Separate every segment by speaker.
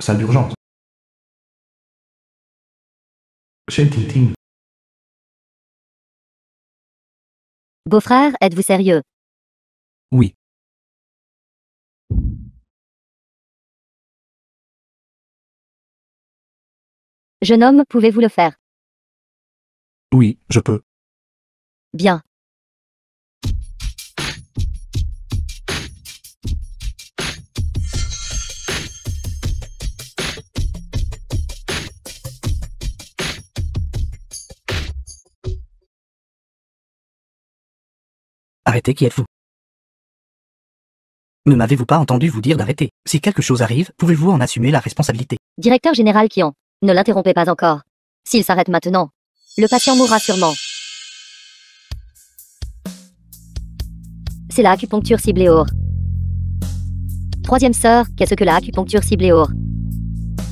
Speaker 1: Salle d'urgence. Shen Ting.
Speaker 2: Beau-frère, êtes-vous sérieux?
Speaker 1: Oui.
Speaker 2: Jeune homme, pouvez-vous le faire?
Speaker 1: Oui, je peux.
Speaker 2: Bien.
Speaker 3: Arrêtez, qui êtes-vous? Ne m'avez-vous pas entendu vous dire d'arrêter? Si quelque chose arrive, pouvez-vous en assumer la responsabilité?
Speaker 2: Directeur général Kian, ne l'interrompez pas encore. S'il s'arrête maintenant, le patient mourra sûrement. C'est la acupuncture ciblée or. Troisième sœur, qu'est-ce que la acupuncture ciblée or?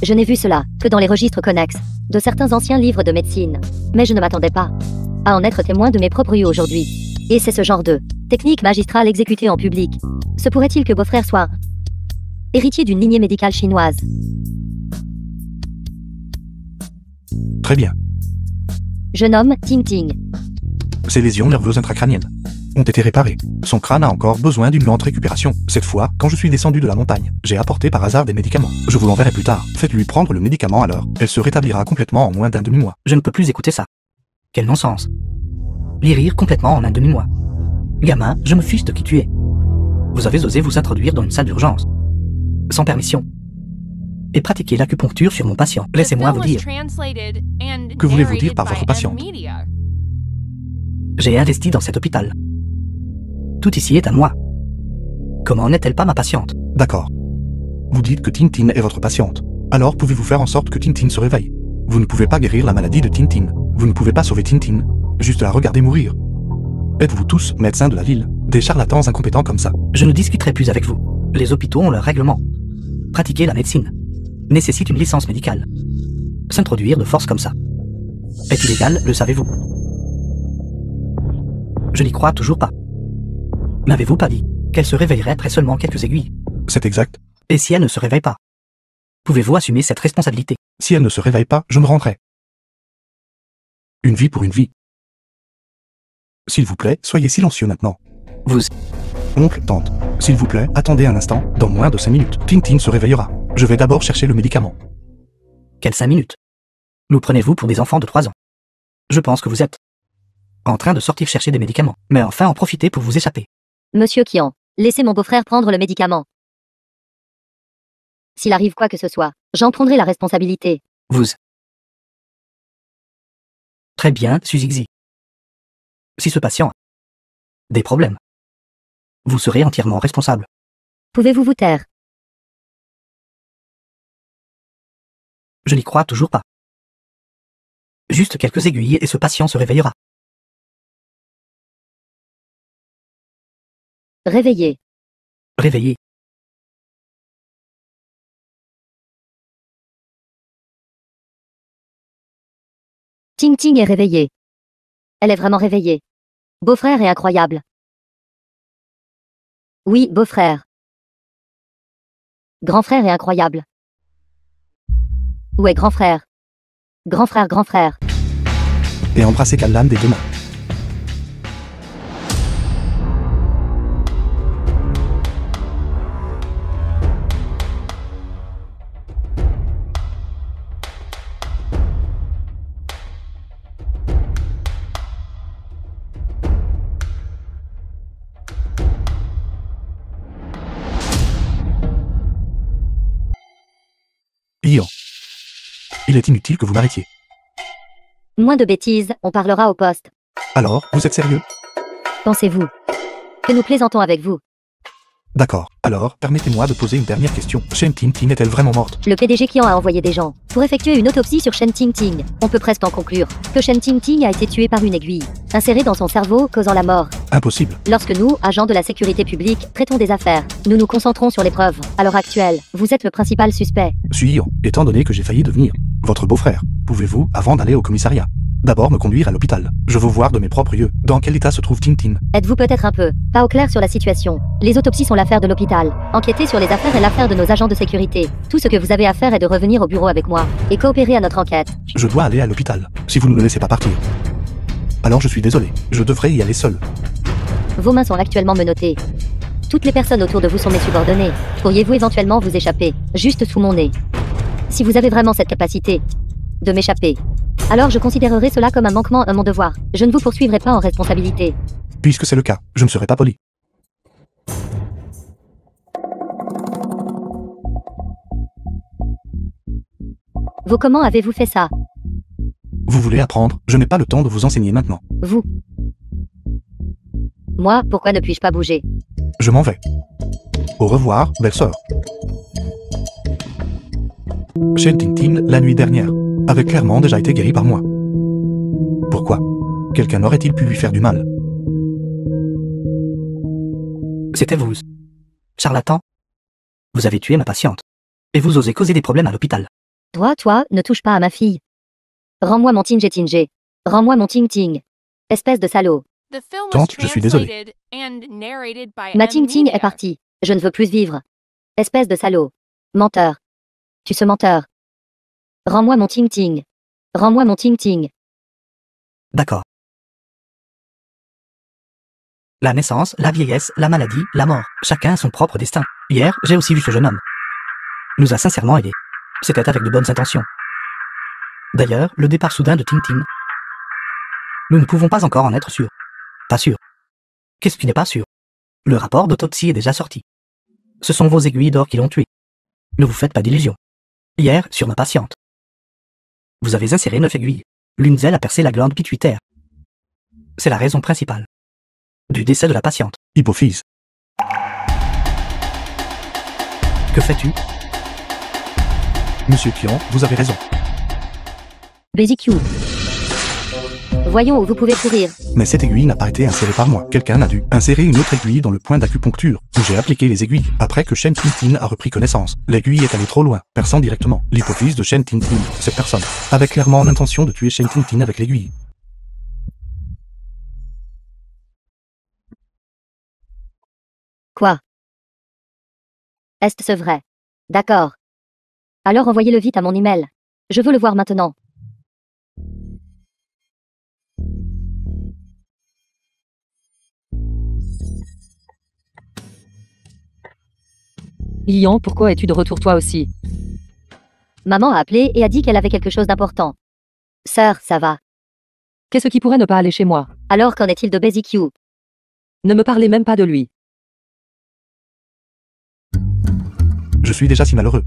Speaker 2: Je n'ai vu cela que dans les registres connexes de certains anciens livres de médecine. Mais je ne m'attendais pas à en être témoin de mes propres yeux aujourd'hui. Et c'est ce genre de technique magistrale exécutée en public. Se pourrait-il que beau-frère soit héritier d'une lignée médicale chinoise?
Speaker 1: Très bien.
Speaker 2: Jeune homme, Ting Ting.
Speaker 1: Ses lésions nerveuses intracrâniennes ont été réparées. Son crâne a encore besoin d'une lente récupération. Cette fois, quand je suis descendu de la montagne, j'ai apporté par hasard des médicaments. Je vous l'enverrai plus tard. Faites-lui prendre le médicament alors. Elle se rétablira complètement en moins d'un demi-mois.
Speaker 3: Je ne peux plus écouter ça. Quel non-sens. Guérir complètement en un demi-mois. Gamin, je me fiche de qui tu es. Vous avez osé vous introduire dans une salle d'urgence. Sans permission. Et pratiquer l'acupuncture sur mon patient. Laissez-moi vous dire.
Speaker 1: Que voulez-vous dire par votre patiente?
Speaker 3: J'ai investi dans cet hôpital. Tout ici est à moi. Comment n'est-elle pas ma patiente?
Speaker 1: D'accord. Vous dites que Tintin est votre patiente. Alors pouvez-vous faire en sorte que Tintin se réveille? Vous ne pouvez pas guérir la maladie de Tintin. Vous ne pouvez pas sauver Tintin. Juste la regarder mourir. Êtes-vous tous médecins de la ville? Des charlatans incompétents comme ça?
Speaker 3: Je ne discuterai plus avec vous. Les hôpitaux ont leur règlement. Pratiquer la médecine nécessite une licence médicale. S'introduire de force comme ça est illégal, le savez-vous? Je n'y crois toujours pas. M'avez-vous pas dit qu'elle se réveillerait après seulement quelques aiguilles?
Speaker 1: C'est exact.
Speaker 3: Et si elle ne se réveille pas? Pouvez-vous assumer cette responsabilité?
Speaker 1: Si elle ne se réveille pas, je me rendrai. Une vie pour une vie. S'il vous plaît, soyez silencieux maintenant.
Speaker 3: Vous...
Speaker 1: Oncle, tante, s'il vous plaît, attendez un instant, dans moins de 5 minutes, Tintin se réveillera. Je vais d'abord chercher le médicament.
Speaker 3: Quelles 5 minutes? Nous prenez-vous pour des enfants de 3 ans? Je pense que vous êtes en train de sortir chercher des médicaments, mais enfin en profiter pour vous échapper.
Speaker 2: Monsieur Kian, laissez mon beau-frère prendre le médicament. S'il arrive quoi que ce soit, j'en prendrai la responsabilité.
Speaker 3: Vous... Très bien, Suzixi. Si ce patient a des problèmes, vous serez entièrement responsable.
Speaker 2: Pouvez-vous vous taire?
Speaker 3: Je n'y crois toujours pas. Juste quelques aiguilles et ce patient se réveillera.
Speaker 2: Réveillez.
Speaker 3: Réveillez.
Speaker 2: Ting Ting est réveillée. Elle est vraiment réveillée. Beau-frère est incroyable. Oui, beau-frère. Grand frère est incroyable. Où est grand frère? Grand frère, grand frère.
Speaker 1: Et embrassez Callan des 2 mains. Ian. Il est inutile que vous m'arrêtiez.
Speaker 2: Moins de bêtises, on parlera au poste.
Speaker 1: Alors, vous êtes sérieux?
Speaker 2: Pensez-vous que nous plaisantons avec vous?
Speaker 1: D'accord. Alors, permettez-moi de poser une dernière question. Shen Tintin est-elle vraiment morte?
Speaker 2: Le PDG Kian a envoyé des gens pour effectuer une autopsie sur Shen Ting Ting. On peut presque en conclure que Shen Ting Ting a été tué par une aiguille insérée dans son cerveau, causant la mort.
Speaker 1: Impossible.
Speaker 2: Lorsque nous, agents de la sécurité publique, traitons des affaires, nous nous concentrons sur les preuves. À l'heure actuelle, vous êtes le principal suspect.
Speaker 1: Suis Ian, étant donné que j'ai failli devenir votre beau-frère. Pouvez-vous, avant d'aller au commissariat, D'abord me conduire à l'hôpital. Je veux voir de mes propres yeux dans quel état se trouve Tintin.
Speaker 2: Êtes-vous peut-être un peu pas au clair sur la situation? Les autopsies sont l'affaire de l'hôpital. Enquêter sur les affaires est l'affaire de nos agents de sécurité. Tout ce que vous avez à faire est de revenir au bureau avec moi et coopérer à notre enquête.
Speaker 1: Je dois aller à l'hôpital, si vous ne me laissez pas partir. Alors je suis désolé, je devrais y aller seul.
Speaker 2: Vos mains sont actuellement menottées. Toutes les personnes autour de vous sont mes subordonnés. Pourriez-vous éventuellement vous échapper, juste sous mon nez? Si vous avez vraiment cette capacité de m'échapper, alors je considérerai cela comme un manquement à mon devoir. Je ne vous poursuivrai pas en responsabilité.
Speaker 1: Puisque c'est le cas, je ne serai pas poli.
Speaker 2: Comment avez-vous fait ça?
Speaker 1: Vous voulez apprendre? Je n'ai pas le temps de vous enseigner maintenant.
Speaker 2: Vous. Moi, pourquoi ne puis-je pas bouger?
Speaker 1: Je m'en vais. Au revoir, belle-sœur. Shen Tintin, la nuit dernière, avait clairement déjà été guéri par moi. Pourquoi? Quelqu'un aurait-il pu lui faire du mal?
Speaker 3: C'était vous. Charlatan. Vous avez tué ma patiente. Et vous osez causer des problèmes à l'hôpital.
Speaker 2: Toi, ne touche pas à ma fille. Rends-moi mon Tingé. Rends-moi mon Ting. Espèce de salaud.
Speaker 1: Tante, je suis désolé.
Speaker 2: Ma Ting est partie. Je ne veux plus vivre. Espèce de salaud. Menteur. Tu ce menteur. Rends-moi mon Ting. Rends-moi mon Ting.
Speaker 3: D'accord. La naissance, la vieillesse, la maladie, la mort. Chacun a son propre destin. Hier, j'ai aussi vu ce jeune homme. Nous a sincèrement aidés. C'était avec de bonnes intentions. D'ailleurs, le départ soudain de Tintin. Nous ne pouvons pas encore en être sûrs. Pas sûr. Qu'est-ce qui n'est pas sûr? Le rapport d'autopsie est déjà sorti. Ce sont vos aiguilles d'or qui l'ont tué. Ne vous faites pas d'illusions. Hier, sur ma patiente. Vous avez inséré 9 aiguilles. L'une d'elles a percé la glande pituitaire. C'est la raison principale du décès de la patiente.
Speaker 1: Hypophyse.
Speaker 3: Que fais-tu?
Speaker 1: Monsieur Kion, vous avez raison.
Speaker 2: Basic. Voyons où vous pouvez courir.
Speaker 1: Mais cette aiguille n'a pas été insérée par moi. Quelqu'un a dû insérer une autre aiguille dans le point d'acupuncture où j'ai appliqué les aiguilles. Après que Shen Tintin a repris connaissance, l'aiguille est allée trop loin, perçant directement l'hypophyse de Shen Tintin. Cette personne avait clairement l'intention de tuer Shen Tintin avec l'aiguille.
Speaker 2: Quoi? Est-ce vrai? D'accord. Alors envoyez-le vite à mon email. Je veux le voir maintenant.
Speaker 4: Lian, pourquoi es-tu de retour toi aussi?
Speaker 2: Maman a appelé et a dit qu'elle avait quelque chose d'important. Sœur, ça va.
Speaker 4: Qu'est-ce qui pourrait ne pas aller chez moi?
Speaker 2: Alors qu'en est-il de Basic?
Speaker 4: Ne me parlez même pas de lui.
Speaker 1: Je suis déjà si malheureux.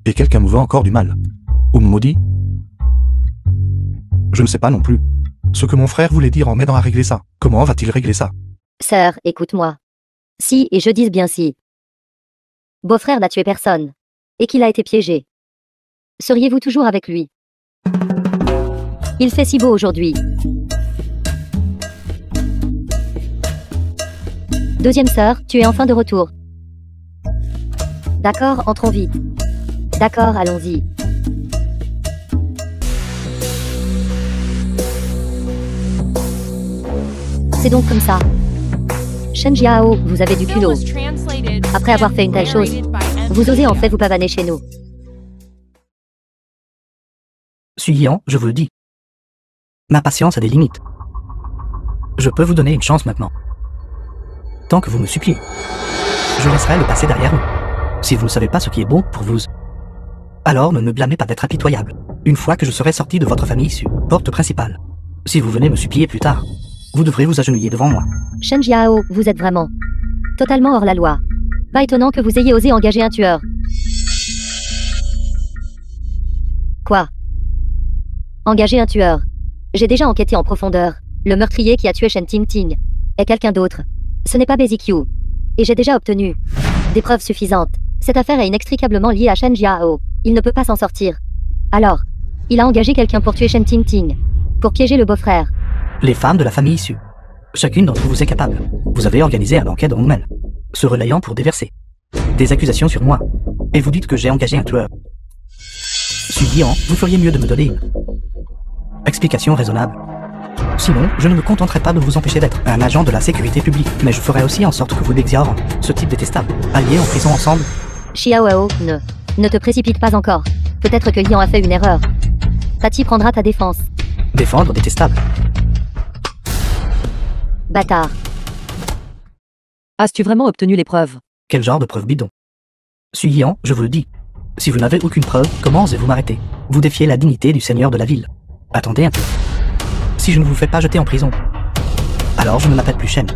Speaker 1: Et quelqu'un me veut encore du mal. Ou me maudit? Je ne sais pas non plus. Ce que mon frère voulait dire en m'aidant à régler ça. Comment va-t-il régler ça?
Speaker 2: Sœur, écoute-moi. Si, et je dis bien si. Beau-frère n'a tué personne. Et qu'il a été piégé. Seriez-vous toujours avec lui? Il fait si beau aujourd'hui. Deuxième sœur, tu es enfin de retour. D'accord, entrons vite. D'accord, allons-y. C'est donc comme ça. Shen Jiao, vous avez du culot. Après avoir fait une telle chose, vous osez en fait vous pavaner chez nous.
Speaker 3: Suiyan, je vous le dis. Ma patience a des limites. Je peux vous donner une chance maintenant. Tant que vous me suppliez. Je laisserai le passé derrière nous. Si vous ne savez pas ce qui est bon pour vous, alors ne me blâmez pas d'être impitoyable. Une fois que je serai sorti de votre famille issue, porte principale. Si vous venez me supplier plus tard, vous devrez vous agenouiller devant moi.
Speaker 2: Shen Jiao, vous êtes vraiment totalement hors la loi. Pas étonnant que vous ayez osé engager un tueur. Quoi? Engager un tueur? J'ai déjà enquêté en profondeur. Le meurtrier qui a tué Shen Tintin est quelqu'un d'autre. Ce n'est pas Basic. Et j'ai déjà obtenu des preuves suffisantes. Cette affaire est inextricablement liée à Shen Jiao. Il ne peut pas s'en sortir. Alors, il a engagé quelqu'un pour tuer Shen Tintin. Pour piéger le beau-frère.
Speaker 3: Les femmes de la famille issue. Chacune d'entre vous est capable. Vous avez organisé un banquet dans vous-même, se relayant pour déverser des accusations sur moi. Et vous dites que j'ai engagé un tueur. Suiyan, vous feriez mieux de me donner une Explication raisonnable. Sinon, je ne me contenterai pas de vous empêcher d'être un agent de la sécurité publique, mais je ferai aussi en sorte que vous l'exorez, ce type détestable, alliés en prison ensemble.
Speaker 2: Xiaoao, ne te précipite pas encore. Peut-être que Yan a fait une erreur. Tati prendra ta défense.
Speaker 3: Défendre détestable.
Speaker 2: Bâtard.
Speaker 4: As-tu vraiment obtenu les preuves?
Speaker 3: Quel genre de preuve bidon? Suiyan, je vous le dis. Si vous n'avez aucune preuve, comment osez-vous m'arrêter? Vous défiez la dignité du seigneur de la ville. Attendez un peu. Si je ne vous fais pas jeter en prison, alors je ne m'appelle plus Shen.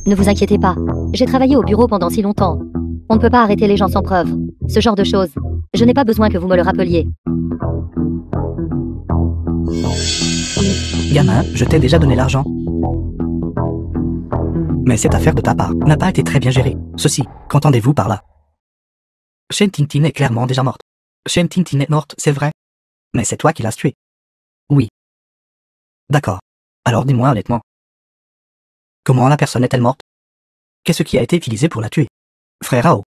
Speaker 2: Ne vous inquiétez pas. J'ai travaillé au bureau pendant si longtemps. On ne peut pas arrêter les gens sans preuve. Ce genre de choses. Je n'ai pas besoin que vous me le rappeliez.
Speaker 3: Gamin, je t'ai déjà donné l'argent. Mais cette affaire de ta part n'a pas été très bien gérée. Ceci, qu'entendez-vous par là? Shen Tingting est clairement déjà morte. Shen Tingting est morte, c'est vrai. Mais c'est toi qui l'as tuée. Oui. D'accord. Alors dis-moi honnêtement. Comment la personne est-elle morte? Qu'est-ce qui a été utilisé pour la tuer? Frère Rao.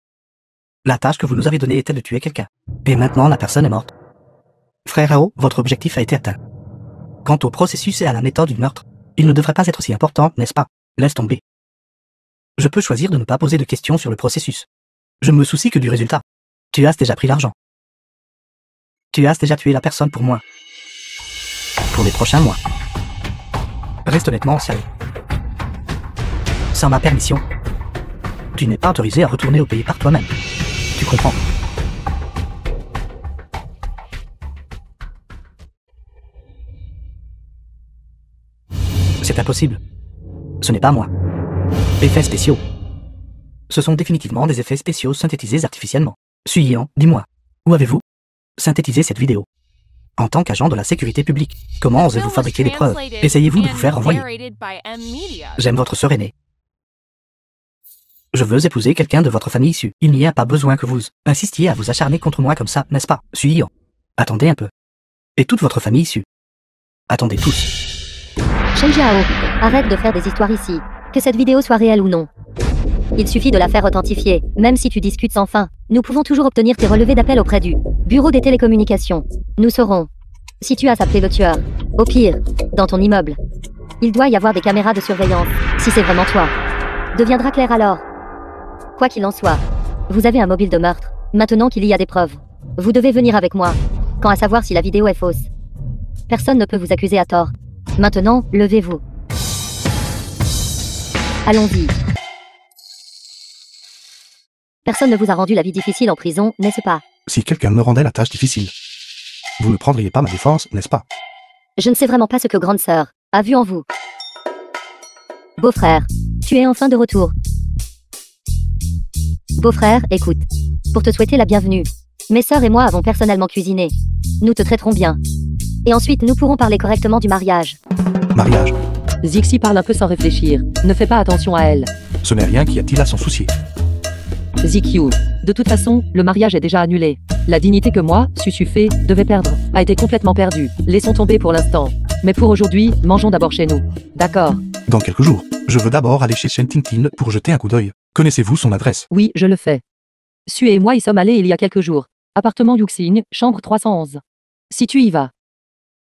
Speaker 3: La tâche que vous nous avez donnée était de tuer quelqu'un. Et maintenant la personne est morte. Frère Rao, votre objectif a été atteint. Quant au processus et à la méthode du meurtre, il ne devrait pas être aussi important, n'est-ce pas? Laisse tomber. Je peux choisir de ne pas poser de questions sur le processus. Je ne me soucie que du résultat. Tu as déjà pris l'argent. Tu as déjà tué la personne pour moi. Pour les prochains mois. Reste honnêtement sérieux. Sans ma permission, tu n'es pas autorisé à retourner au pays par toi-même. Tu comprends? C'est impossible. Ce n'est pas moi. Effets spéciaux. Ce sont définitivement des effets spéciaux synthétisés artificiellement. Suiyan, dis-moi, où avez-vous synthétisé cette vidéo? En tant qu'agent de la sécurité publique, comment osez-vous fabriquer des preuves? Essayez-vous de vous faire renvoyer? J'aime votre sœur aînée. Je veux épouser quelqu'un de votre famille issue. Il n'y a pas besoin que vous insistiez à vous acharner contre moi comme ça, n'est-ce pas? Suiyan. Attendez un peu. Et toute votre famille issue. Attendez tous.
Speaker 2: Shen Jiao, arrête de faire des histoires ici. Que cette vidéo soit réelle ou non. Il suffit de la faire authentifier, même si tu discutes sans fin. Nous pouvons toujours obtenir tes relevés d'appel auprès du bureau des télécommunications. Nous saurons si tu as appelé le tueur. Au pire, dans ton immeuble. Il doit y avoir des caméras de surveillance, si c'est vraiment toi. Deviendra clair alors. Quoi qu'il en soit, vous avez un mobile de meurtre. Maintenant qu'il y a des preuves, vous devez venir avec moi. Quant à savoir si la vidéo est fausse, personne ne peut vous accuser à tort. Maintenant, levez-vous. Allons-y. Personne ne vous a rendu la vie difficile en prison, n'est-ce pas?
Speaker 1: Si quelqu'un me rendait la tâche difficile, vous ne prendriez pas ma défense, n'est-ce pas?
Speaker 2: Je ne sais vraiment pas ce que grande sœur a vu en vous. Beau-frère, tu es enfin de retour. Beau-frère, écoute. Pour te souhaiter la bienvenue, mes sœurs et moi avons personnellement cuisiné. Nous te traiterons bien. Et ensuite nous pourrons parler correctement du mariage.
Speaker 1: Mariage.
Speaker 4: Zixi parle un peu sans réfléchir. Ne fais pas attention à elle.
Speaker 1: Ce n'est rien qui a-t-il à s'en soucier.
Speaker 4: Zikyu. De toute façon, le mariage est déjà annulé. La dignité que moi, Susufé, devais perdre, a été complètement perdue. Laissons tomber pour l'instant. Mais pour aujourd'hui, mangeons d'abord chez nous. D'accord.
Speaker 1: Dans quelques jours, je veux d'abord aller chez Shen Tingting pour jeter un coup d'œil. Connaissez-vous son adresse?
Speaker 4: Oui, je le fais. Sue et moi y sommes allés il y a quelques jours. Appartement Yuxing, chambre 311. Si tu y vas,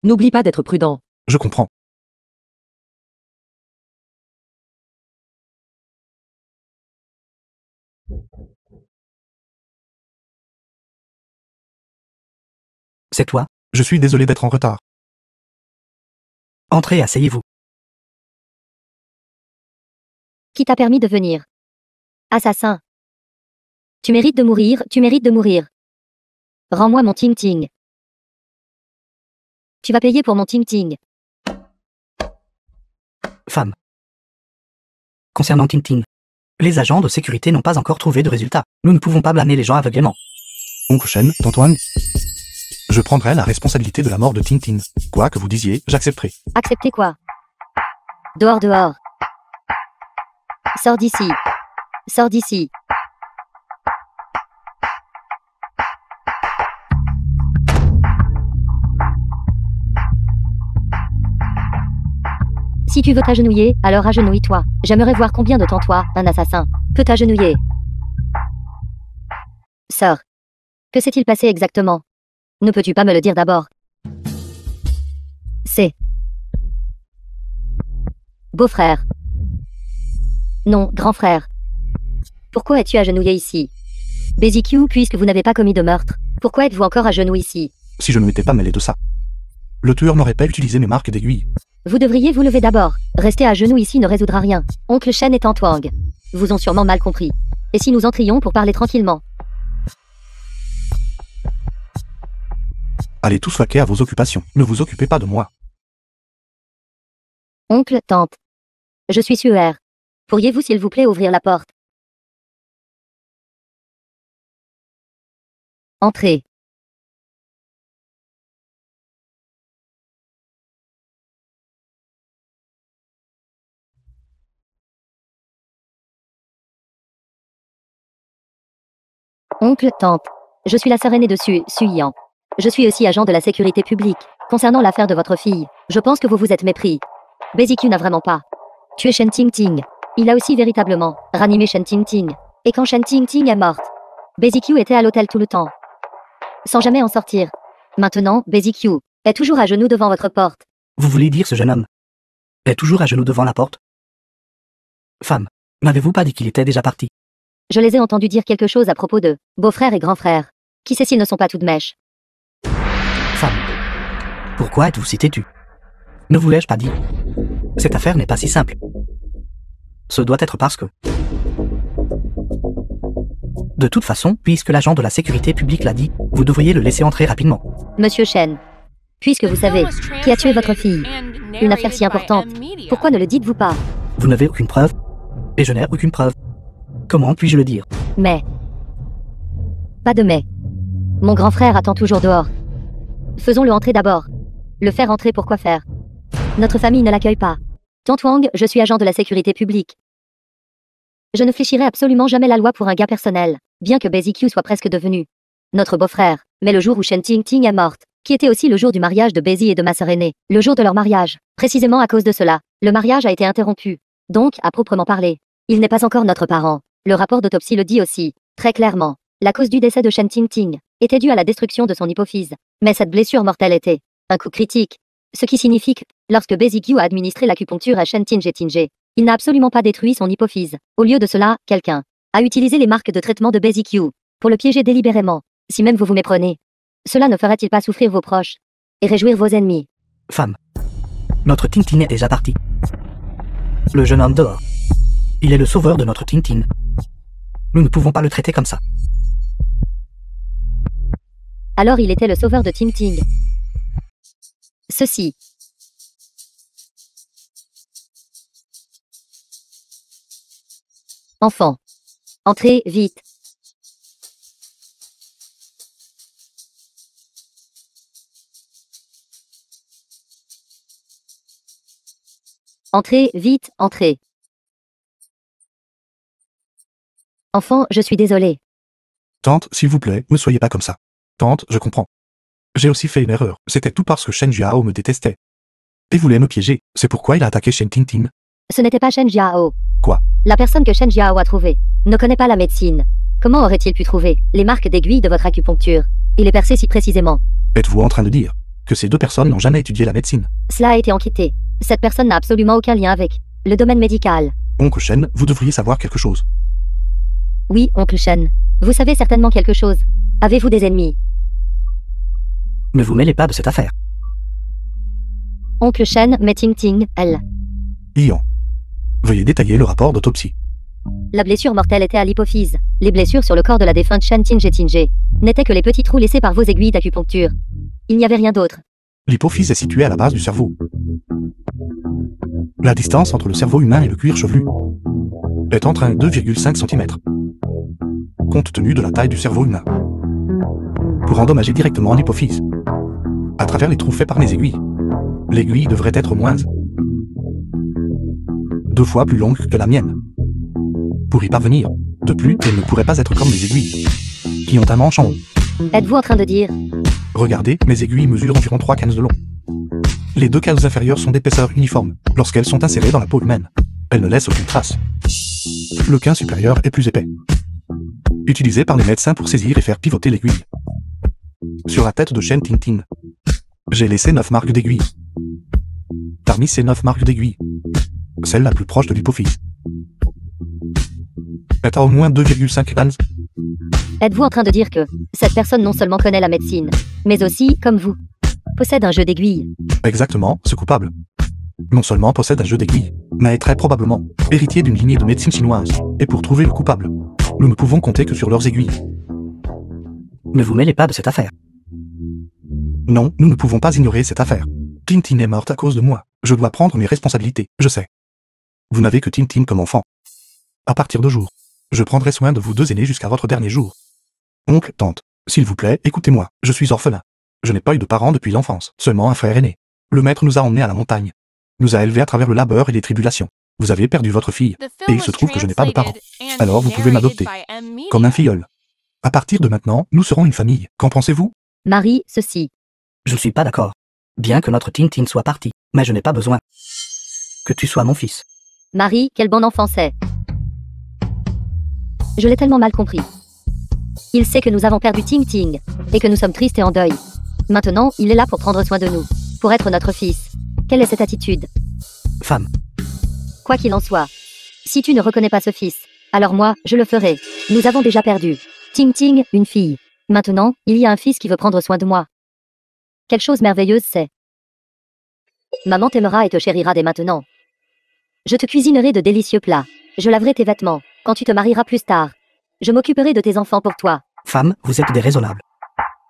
Speaker 4: n'oublie pas d'être prudent.
Speaker 1: Je comprends.
Speaker 3: C'est toi?
Speaker 1: Je suis désolé d'être en retard.
Speaker 3: Entrez, asseyez-vous.
Speaker 2: Qui t'a permis de venir? Assassin. Tu mérites de mourir, tu mérites de mourir. Rends-moi mon ting-ting. Tu vas payer pour mon ting-ting.
Speaker 3: Femme. Concernant Tingting, les agents de sécurité n'ont pas encore trouvé de résultat. Nous ne pouvons pas blâmer les gens aveuglément.
Speaker 1: Oncle Shen, Antoine, je prendrai la responsabilité de la mort de Tingting. Quoi que vous disiez, j'accepterai.
Speaker 2: Acceptez quoi? Dehors, dehors. Sors d'ici. Sors d'ici. Si tu veux t'agenouiller, alors agenouille-toi. J'aimerais voir combien de temps toi, un assassin, peut t'agenouiller. Sœur. Que s'est-il passé exactement? Ne peux-tu pas me le dire d'abord? C'est... Beau-frère. Non, grand frère. Pourquoi es-tu agenouillé ici? BZQ, puisque vous n'avez pas commis de meurtre, pourquoi êtes-vous encore à genoux ici?
Speaker 1: Si je ne m'étais pas mêlé de ça, le tueur n'aurait pas utilisé mes marques d'aiguille.
Speaker 2: Vous devriez vous lever d'abord. Rester à genoux ici ne résoudra rien. Oncle Shen est en twang. Vous ont sûrement mal compris. Et si nous entrions pour parler tranquillement?
Speaker 1: Allez tous vaquer à vos occupations. Ne vous occupez pas de moi.
Speaker 2: Oncle, tante. Je suis suaire. Pourriez-vous s'il vous plaît ouvrir la porte? Entrez. Oncle, tante. Je suis la sœur aînée de Suyan. Je suis aussi agent de la sécurité publique. Concernant l'affaire de votre fille, je pense que vous vous êtes mépris. BZQ n'a vraiment pas tué Shen Ting. Il a aussi véritablement ranimé Shen Ting. Et quand Shen Ting est morte, BZQ était à l'hôtel tout le temps, sans jamais en sortir. Maintenant, BZQ est toujours à genoux devant votre porte.
Speaker 3: Vous voulez dire ce jeune homme est toujours à genoux devant la porte? Femme, n'avez-vous pas dit qu'il était déjà parti?
Speaker 2: Je les ai entendus dire quelque chose à propos de beau-frère et grand-frère. Qui sait s'ils ne sont pas tout de mèche?
Speaker 3: Femme, pourquoi êtes-vous si têtue? Ne vous l'ai-je pas dit? Cette affaire n'est pas si simple. Ce doit être parce que... De toute façon, puisque l'agent de la sécurité publique l'a dit, vous devriez le laisser entrer rapidement.
Speaker 2: Monsieur Shen, puisque vous savez qui a tué votre fille, une affaire si importante, pourquoi ne le dites-vous pas?
Speaker 3: Vous n'avez aucune preuve, et je n'ai aucune preuve. Comment puis-je le dire?
Speaker 2: Mais... Pas de mais. Mon grand frère attend toujours dehors. Faisons-le entrer d'abord. Le faire entrer pour quoi faire? Notre famille ne l'accueille pas. Tante Wang, je suis agent de la sécurité publique. Je ne fléchirai absolument jamais la loi pour un gars personnel, bien que BZQ soit presque devenu notre beau-frère. Mais le jour où Shen Ting est morte, qui était aussi le jour du mariage de Bézi et de ma sœur aînée, le jour de leur mariage, précisément à cause de cela, le mariage a été interrompu. Donc, à proprement parler, il n'est pas encore notre parent. Le rapport d'autopsie le dit aussi, très clairement. La cause du décès de Shen Ting était due à la destruction de son hypophyse. Mais cette blessure mortelle était un coup critique. Ce qui signifie que, lorsque BZQ a administré l'acupuncture à Shen Ting, il n'a absolument pas détruit son hypophyse. Au lieu de cela, quelqu'un a utilisé les marques de traitement de BZQ pour le piéger délibérément. Si même vous vous méprenez, cela ne ferait-il pas souffrir vos proches et réjouir vos ennemis?
Speaker 3: Femme, notre Ting est déjà parti. Le jeune homme dehors. Il est le sauveur de notre Ting. Nous ne pouvons pas le traiter comme ça.
Speaker 2: Alors il était le sauveur de Ting. Ceci. Enfant. Entrez, vite. Entrez, vite, entrez. Enfant, je suis désolé.
Speaker 1: Tante, s'il vous plaît, ne soyez pas comme ça. Tante, je comprends. J'ai aussi fait une erreur. C'était tout parce que Shen Jiao me détestait. Et voulait me piéger. C'est pourquoi il a attaqué Shen Ting.
Speaker 2: Ce n'était pas Shen Jiao.
Speaker 1: Quoi?
Speaker 2: La personne que Shen Jiao a trouvée ne connaît pas la médecine. Comment aurait-il pu trouver les marques d'aiguille de votre acupuncture et les percer si précisément?
Speaker 1: Êtes-vous en train de dire que ces deux personnes n'ont jamais étudié la médecine?
Speaker 2: Cela a été enquêté. Cette personne n'a absolument aucun lien avec le domaine médical.
Speaker 1: Oncle Shen, vous devriez savoir quelque chose.
Speaker 2: Oui, oncle Shen. Vous savez certainement quelque chose. Avez-vous des ennemis?
Speaker 3: Ne vous mêlez pas de cette affaire.
Speaker 2: Oncle Shen, mais Ting, elle.
Speaker 1: Ian. Veuillez détailler le rapport d'autopsie.
Speaker 2: La blessure mortelle était à l'hypophyse. Les blessures sur le corps de la défunte Shen Ting n'étaient que les petits trous laissés par vos aiguilles d'acupuncture. Il n'y avait rien d'autre.
Speaker 1: L'hypophyse est située à la base du cerveau. La distance entre le cerveau humain et le cuir chevelu est entre 1 et 2,5 cm. Compte tenu de la taille du cerveau humain. Pour endommager directement l'hypophyse, à travers les trous faits par les aiguilles, l'aiguille devrait être moins 2 fois plus longue que la mienne. Pour y parvenir, de plus, elle ne pourrait pas être comme les aiguilles, qui ont un manche en haut.
Speaker 2: Êtes-vous en train de dire?
Speaker 1: Regardez, mes aiguilles mesurent environ 3 cases de long. Les 2 cases inférieures sont d'épaisseur uniforme. Lorsqu'elles sont insérées dans la peau humaine, elles ne laissent aucune trace. Le quin supérieur est plus épais, utilisé par les médecins pour saisir et faire pivoter l'aiguille. Sur la tête de Shen Ting, j'ai laissé 9 marques d'aiguille. Parmi ces 9 marques d'aiguille, celle la plus proche de l'hypophyse est à au moins 2,5 ans.
Speaker 2: Êtes-vous en train de dire que cette personne non seulement connaît la médecine, mais aussi, comme vous, possède un jeu d'aiguille?
Speaker 1: Exactement, ce coupable. Non seulement possède un jeu d'aiguille, mais est très probablement héritier d'une lignée de médecine chinoise. Et pour trouver le coupable, nous ne pouvons compter que sur leurs aiguilles.
Speaker 3: Ne vous mêlez pas de cette affaire.
Speaker 1: Non, nous ne pouvons pas ignorer cette affaire. Tintin est morte à cause de moi. Je dois prendre mes responsabilités, je sais. Vous n'avez que Tintin comme enfant. À partir de jour, je prendrai soin de vous deux aînés jusqu'à votre dernier jour. Oncle, tante, s'il vous plaît, écoutez-moi, je suis orphelin. Je n'ai pas eu de parents depuis l'enfance, seulement un frère aîné. Le maître nous a emmenés à la montagne. Nous a élevés à travers le labeur et les tribulations. Vous avez perdu votre fille, et il se trouve que je n'ai pas de parents. Alors vous pouvez m'adopter, comme un filleul. À partir de maintenant, nous serons une famille. Qu'en pensez-vous?
Speaker 2: Marie, ceci.
Speaker 3: Je ne suis pas d'accord. Bien que notre Tintin soit parti, mais je n'ai pas besoin que tu sois mon fils.
Speaker 2: Marie, quel bon enfant c'est. Je l'ai tellement mal compris. Il sait que nous avons perdu Ting Ting, et que nous sommes tristes et en deuil. Maintenant, il est là pour prendre soin de nous, pour être notre fils. Quelle est cette attitude?
Speaker 3: Femme.
Speaker 2: Quoi qu'il en soit, si tu ne reconnais pas ce fils, alors moi, je le ferai. Nous avons déjà perdu Ting Ting, une fille. Maintenant, il y a un fils qui veut prendre soin de moi. Quelle chose merveilleuse c'est. Maman t'aimera et te chérira dès maintenant. Je te cuisinerai de délicieux plats. Je laverai tes vêtements, quand tu te marieras plus tard. Je m'occuperai de tes enfants pour toi.
Speaker 3: Femme, vous êtes déraisonnable.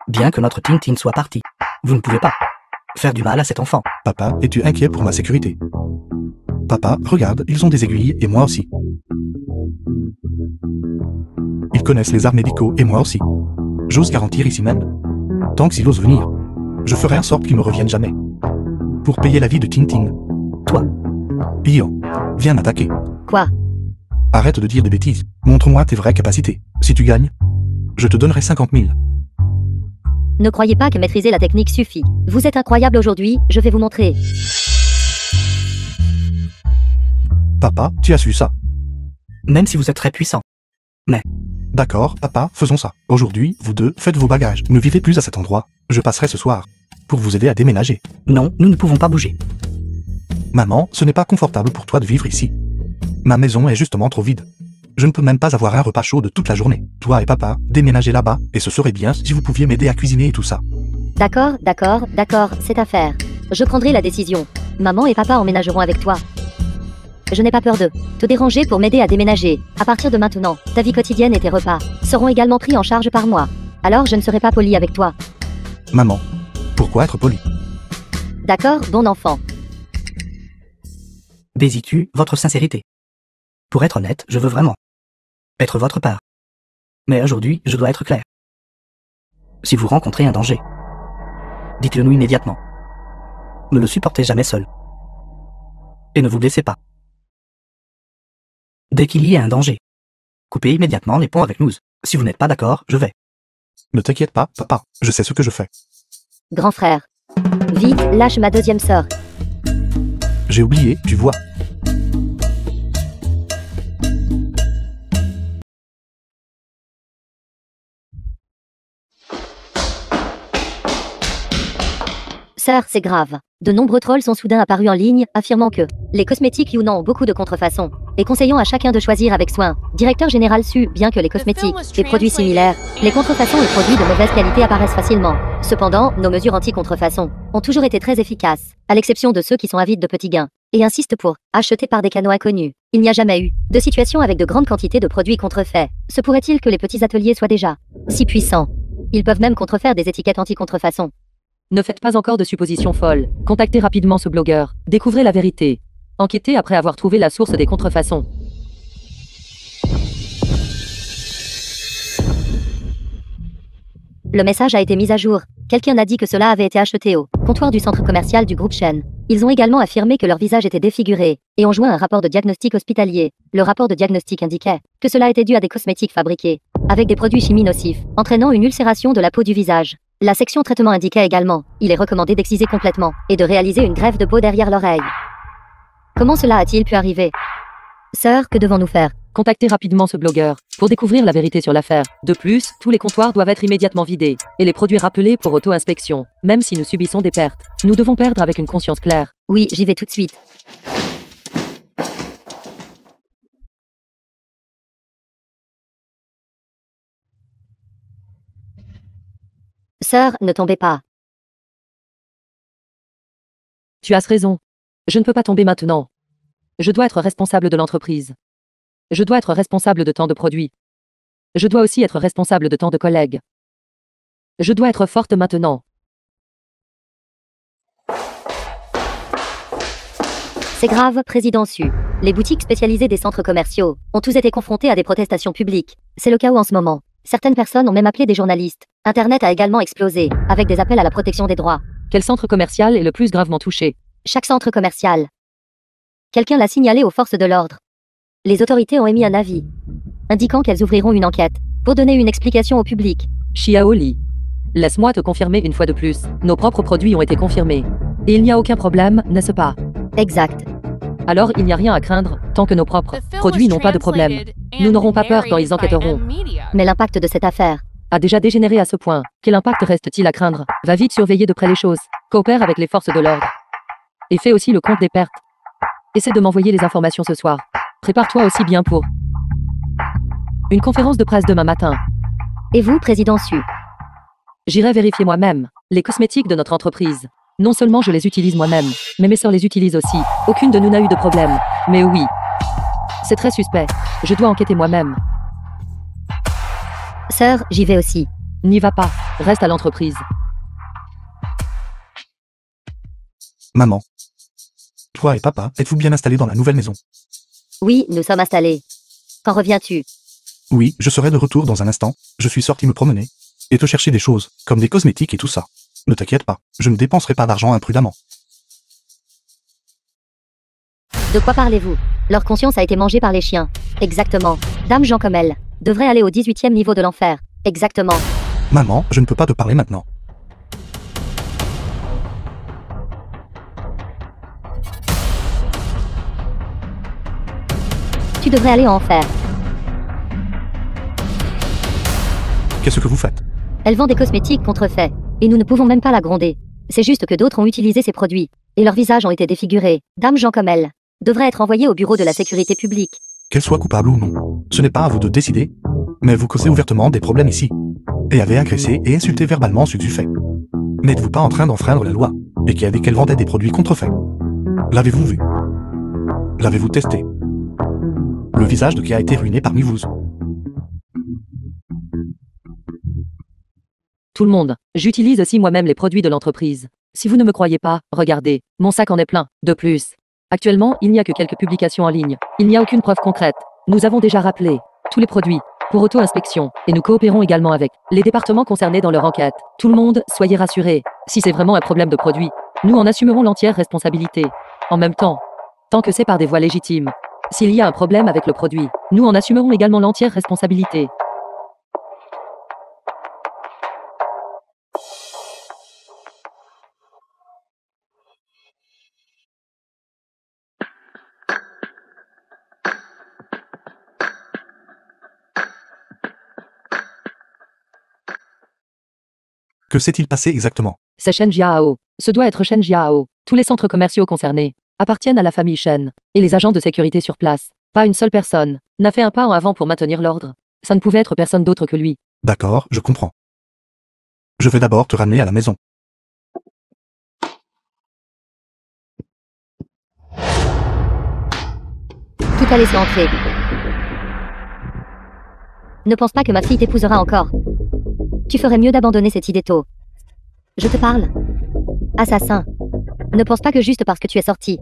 Speaker 3: Bien que notre Tintin soit parti, vous ne pouvez pas faire du mal à cet enfant.
Speaker 1: Papa, es-tu inquiet pour ma sécurité? Papa, regarde, ils ont des aiguilles et moi aussi. Ils connaissent les arts médicaux et moi aussi. J'ose garantir ici même, tant que s'il ose venir, je ferai en sorte qu'il ne revienne jamais. Pour payer la vie de Tintin.
Speaker 3: Toi.
Speaker 1: Ian, viens m'attaquer.
Speaker 2: Quoi?
Speaker 1: Arrête de dire des bêtises. Montre-moi tes vraies capacités. Si tu gagnes, je te donnerai 50 000.
Speaker 2: Ne croyez pas que maîtriser la technique suffit. Vous êtes incroyable aujourd'hui, je vais vous montrer.
Speaker 1: Papa, tu as su ça.
Speaker 3: Même si vous êtes très puissant. Mais...
Speaker 1: D'accord, papa, faisons ça. Aujourd'hui, vous deux, faites vos bagages. Ne vivez plus à cet endroit. Je passerai ce soir pour vous aider à déménager.
Speaker 3: Non, nous ne pouvons pas bouger.
Speaker 1: Maman, ce n'est pas confortable pour toi de vivre ici. Ma maison est justement trop vide. Je ne peux même pas avoir un repas chaud de toute la journée. Toi et papa, déménagez là-bas, et ce serait bien si vous pouviez m'aider à cuisiner et tout ça.
Speaker 2: D'accord, d'accord, d'accord, c'est à faire. Je prendrai la décision. Maman et papa emménageront avec toi. Je n'ai pas peur de te déranger pour m'aider à déménager. À partir de maintenant, ta vie quotidienne et tes repas seront également pris en charge par moi. Alors je ne serai pas poli avec toi.
Speaker 1: Maman, pourquoi être poli?
Speaker 2: D'accord, bon enfant.
Speaker 3: Désies-tu votre sincérité? Pour être honnête, je veux vraiment être votre père. Mais aujourd'hui, je dois être clair. Si vous rencontrez un danger, dites-le nous immédiatement. Ne le supportez jamais seul. Et ne vous blessez pas. Dès qu'il y ait un danger, coupez immédiatement les ponts avec nous. Si vous n'êtes pas d'accord, je vais.
Speaker 1: Ne t'inquiète pas, papa, je sais ce que je fais.
Speaker 2: Grand frère. Vite, lâche ma deuxième sœur.
Speaker 1: J'ai oublié, tu vois.
Speaker 2: Sœur, c'est grave. De nombreux trolls sont soudain apparus en ligne, affirmant que les cosmétiques Yunnan ont beaucoup de contrefaçons, et conseillant à chacun de choisir avec soin. Directeur général Su, bien que les cosmétiques et produits similaires, les contrefaçons et produits de mauvaise qualité apparaissent facilement. Cependant, nos mesures anti-contrefaçon ont toujours été très efficaces, à l'exception de ceux qui sont avides de petits gains, et insistent pour acheter par des canaux inconnus. Il n'y a jamais eu de situation avec de grandes quantités de produits contrefaits. Se pourrait-il que les petits ateliers soient déjà si puissants? Ils peuvent même contrefaire des étiquettes anti-contrefaçon.
Speaker 4: Ne faites pas encore de suppositions folles. Contactez rapidement ce blogueur. Découvrez la vérité. Enquêtez après avoir trouvé la source des contrefaçons.
Speaker 2: Le message a été mis à jour. Quelqu'un a dit que cela avait été acheté au comptoir du centre commercial du groupe Shen. Ils ont également affirmé que leur visage était défiguré et ont joint un rapport de diagnostic hospitalier. Le rapport de diagnostic indiquait que cela était dû à des cosmétiques fabriqués avec des produits chimiques nocifs, entraînant une ulcération de la peau du visage. La section traitement indiquait également, il est recommandé d'exciser complètement et de réaliser une greffe de peau derrière l'oreille. Comment cela a-t-il pu arriver? Sœur, que devons-nous faire?
Speaker 4: Contactez rapidement ce blogueur pour découvrir la vérité sur l'affaire. De plus, tous les comptoirs doivent être immédiatement vidés et les produits rappelés pour auto-inspection, même si nous subissons des pertes. Nous devons perdre avec une conscience claire.
Speaker 2: Oui, j'y vais tout de suite. Sœur, ne tombez pas.
Speaker 4: Tu as raison. Je ne peux pas tomber maintenant. Je dois être responsable de l'entreprise. Je dois être responsable de tant de produits. Je dois aussi être responsable de tant de collègues. Je dois être forte maintenant.
Speaker 2: C'est grave, président Su. Les boutiques spécialisées des centres commerciaux ont tous été confrontés à des protestations publiques. C'est le chaos en ce moment. Certaines personnes ont même appelé des journalistes. Internet a également explosé, avec des appels à la protection des droits.
Speaker 4: Quel centre commercial est le plus gravement touché?
Speaker 2: Chaque centre commercial. Quelqu'un l'a signalé aux forces de l'ordre. Les autorités ont émis un avis, indiquant qu'elles ouvriront une enquête, pour donner une explication au public.
Speaker 4: Xiaoli. Laisse-moi te confirmer une fois de plus. Nos propres produits ont été confirmés. Et il n'y a aucun problème, n'est-ce pas?
Speaker 2: Exact.
Speaker 4: Alors il n'y a rien à craindre, tant que nos propres produits n'ont pas de problème. Nous n'aurons pas peur quand ils enquêteront.
Speaker 2: Mais l'impact de cette affaire.
Speaker 4: A déjà dégénéré à ce point. Quel impact reste-t-il à craindre? Va vite surveiller de près les choses. Coopère avec les forces de l'ordre. Et fais aussi le compte des pertes. Essaie de m'envoyer les informations ce soir. Prépare-toi aussi bien pour une conférence de presse demain matin.
Speaker 2: Et vous, président Su?
Speaker 4: J'irai vérifier moi-même les cosmétiques de notre entreprise. Non seulement je les utilise moi-même, mais mes sœurs les utilisent aussi. Aucune de nous n'a eu de problème. Mais oui. C'est très suspect. Je dois enquêter moi-même.
Speaker 2: Sœur, j'y vais aussi.
Speaker 4: N'y va pas. Reste à l'entreprise.
Speaker 1: Maman. Toi et papa, êtes-vous bien installés dans la nouvelle maison?
Speaker 2: Oui, nous sommes installés. Quand reviens-tu?
Speaker 1: Oui, je serai de retour dans un instant. Je suis sorti me promener et te chercher des choses, comme des cosmétiques et tout ça. Ne t'inquiète pas, je ne dépenserai pas d'argent imprudemment.
Speaker 2: De quoi parlez-vous? Leur conscience a été mangée par les chiens. Exactement. Dame Jean comme elle devrait aller au 18e niveau de l'enfer. Exactement.
Speaker 1: Maman, je ne peux pas te parler maintenant.
Speaker 2: Tu devrais aller en enfer.
Speaker 1: Qu'est-ce que vous faites?
Speaker 2: Elle vend des cosmétiques contrefaits. Et nous ne pouvons même pas la gronder. C'est juste que d'autres ont utilisé ces produits. Et leurs visages ont été défigurés. Dame Jean comme elle devrait être envoyée au bureau de la sécurité publique.
Speaker 1: Qu'elle soit coupable ou non, ce n'est pas à vous de décider. Mais vous causez ouvertement des problèmes ici. Et avez agressé et insulté verbalement ce que tu fais. N'êtes-vous pas en train d'enfreindre la loi? Et qui a dit qu'elle vendait des produits contrefaits? L'avez-vous vu? L'avez-vous testé? Le visage de qui a été ruiné parmi vous?
Speaker 4: Tout le monde. J'utilise aussi moi-même les produits de l'entreprise. Si vous ne me croyez pas, regardez. Mon sac en est plein. De plus. Actuellement, il n'y a que quelques publications en ligne. Il n'y a aucune preuve concrète. Nous avons déjà rappelé tous les produits pour auto-inspection et nous coopérons également avec les départements concernés dans leur enquête. Tout le monde, soyez rassurés. Si c'est vraiment un problème de produit, nous en assumerons l'entière responsabilité. En même temps, tant que c'est par des voies légitimes. S'il y a un problème avec le produit, nous en assumerons également l'entière responsabilité.
Speaker 1: Que s'est-il passé exactement?
Speaker 4: C'est Shen Jiao. Ce doit être Shen Jiao. Tous les centres commerciaux concernés appartiennent à la famille Shen. Et les agents de sécurité sur place, pas une seule personne, n'a fait un pas en avant pour maintenir l'ordre. Ça ne pouvait être personne d'autre que lui.
Speaker 1: D'accord, je comprends. Je vais d'abord te ramener à la maison.
Speaker 2: Tout a laissé entrer. Ne pense pas que ma fille t'épousera encore. Tu ferais mieux d'abandonner cette idée tôt. Je te parle. Assassin. Ne pense pas que juste parce que tu es sorti,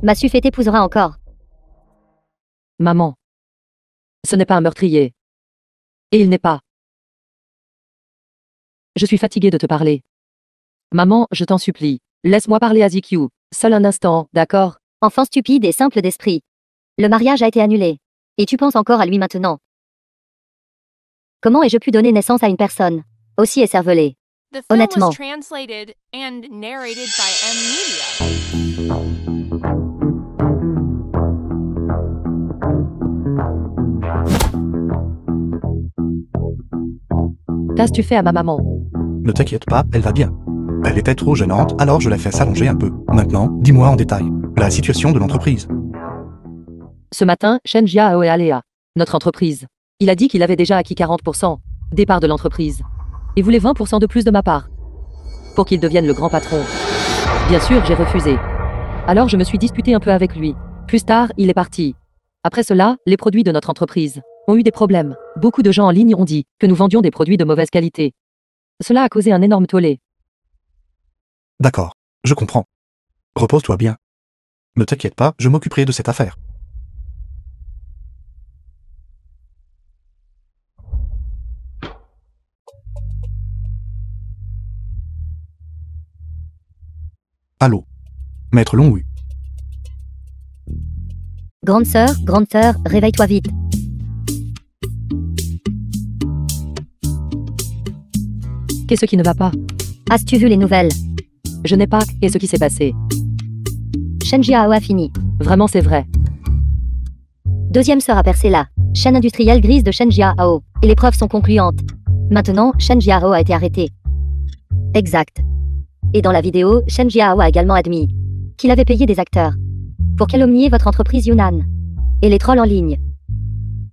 Speaker 2: Massu fait t'épousera encore.
Speaker 4: Maman. Ce n'est pas un meurtrier. Et il n'est pas. Je suis fatiguée de te parler. Maman, je t'en supplie. Laisse-moi parler à ZQ. Seul un instant, d'accord?
Speaker 2: Enfant stupide et simple d'esprit. Le mariage a été annulé. Et tu penses encore à lui maintenant. Comment ai-je pu donner naissance à une personne aussi écervelée? Honnêtement.
Speaker 4: Qu'as-tu fait à ma maman?
Speaker 1: Ne t'inquiète pas, elle va bien. Elle était trop gênante, alors je l'ai fait s'allonger un peu. Maintenant, dis-moi en détail la situation de l'entreprise.
Speaker 4: Ce matin, Shen Jiao est allé à notre entreprise. Il a dit qu'il avait déjà acquis 40% des parts de l'entreprise. Et voulait 20% de plus de ma part. Pour qu'il devienne le grand patron. Bien sûr, j'ai refusé. Alors je me suis disputé un peu avec lui. Plus tard, il est parti. Après cela, les produits de notre entreprise ont eu des problèmes. Beaucoup de gens en ligne ont dit que nous vendions des produits de mauvaise qualité. Cela a causé un énorme tollé.
Speaker 1: D'accord, je comprends. Repose-toi bien. Ne t'inquiète pas, je m'occuperai de cette affaire. Allô, Maître Longwu.
Speaker 2: Grande sœur, réveille-toi vite.
Speaker 4: Qu'est-ce qui ne va pas?
Speaker 2: As-tu vu les nouvelles?
Speaker 4: Je n'ai pas. Qu'est-ce qui s'est passé?
Speaker 2: Shen Jiao a fini.
Speaker 4: Vraiment, c'est vrai.
Speaker 2: Deuxième sœur a percé la chaîne industrielle grise de Shen Jiao. Et les preuves sont concluantes. Maintenant, Shen Jiao a été arrêté. Exact. Et dans la vidéo, Shen Jiao a également admis qu'il avait payé des acteurs pour calomnier votre entreprise Yunnan. Et les trolls en ligne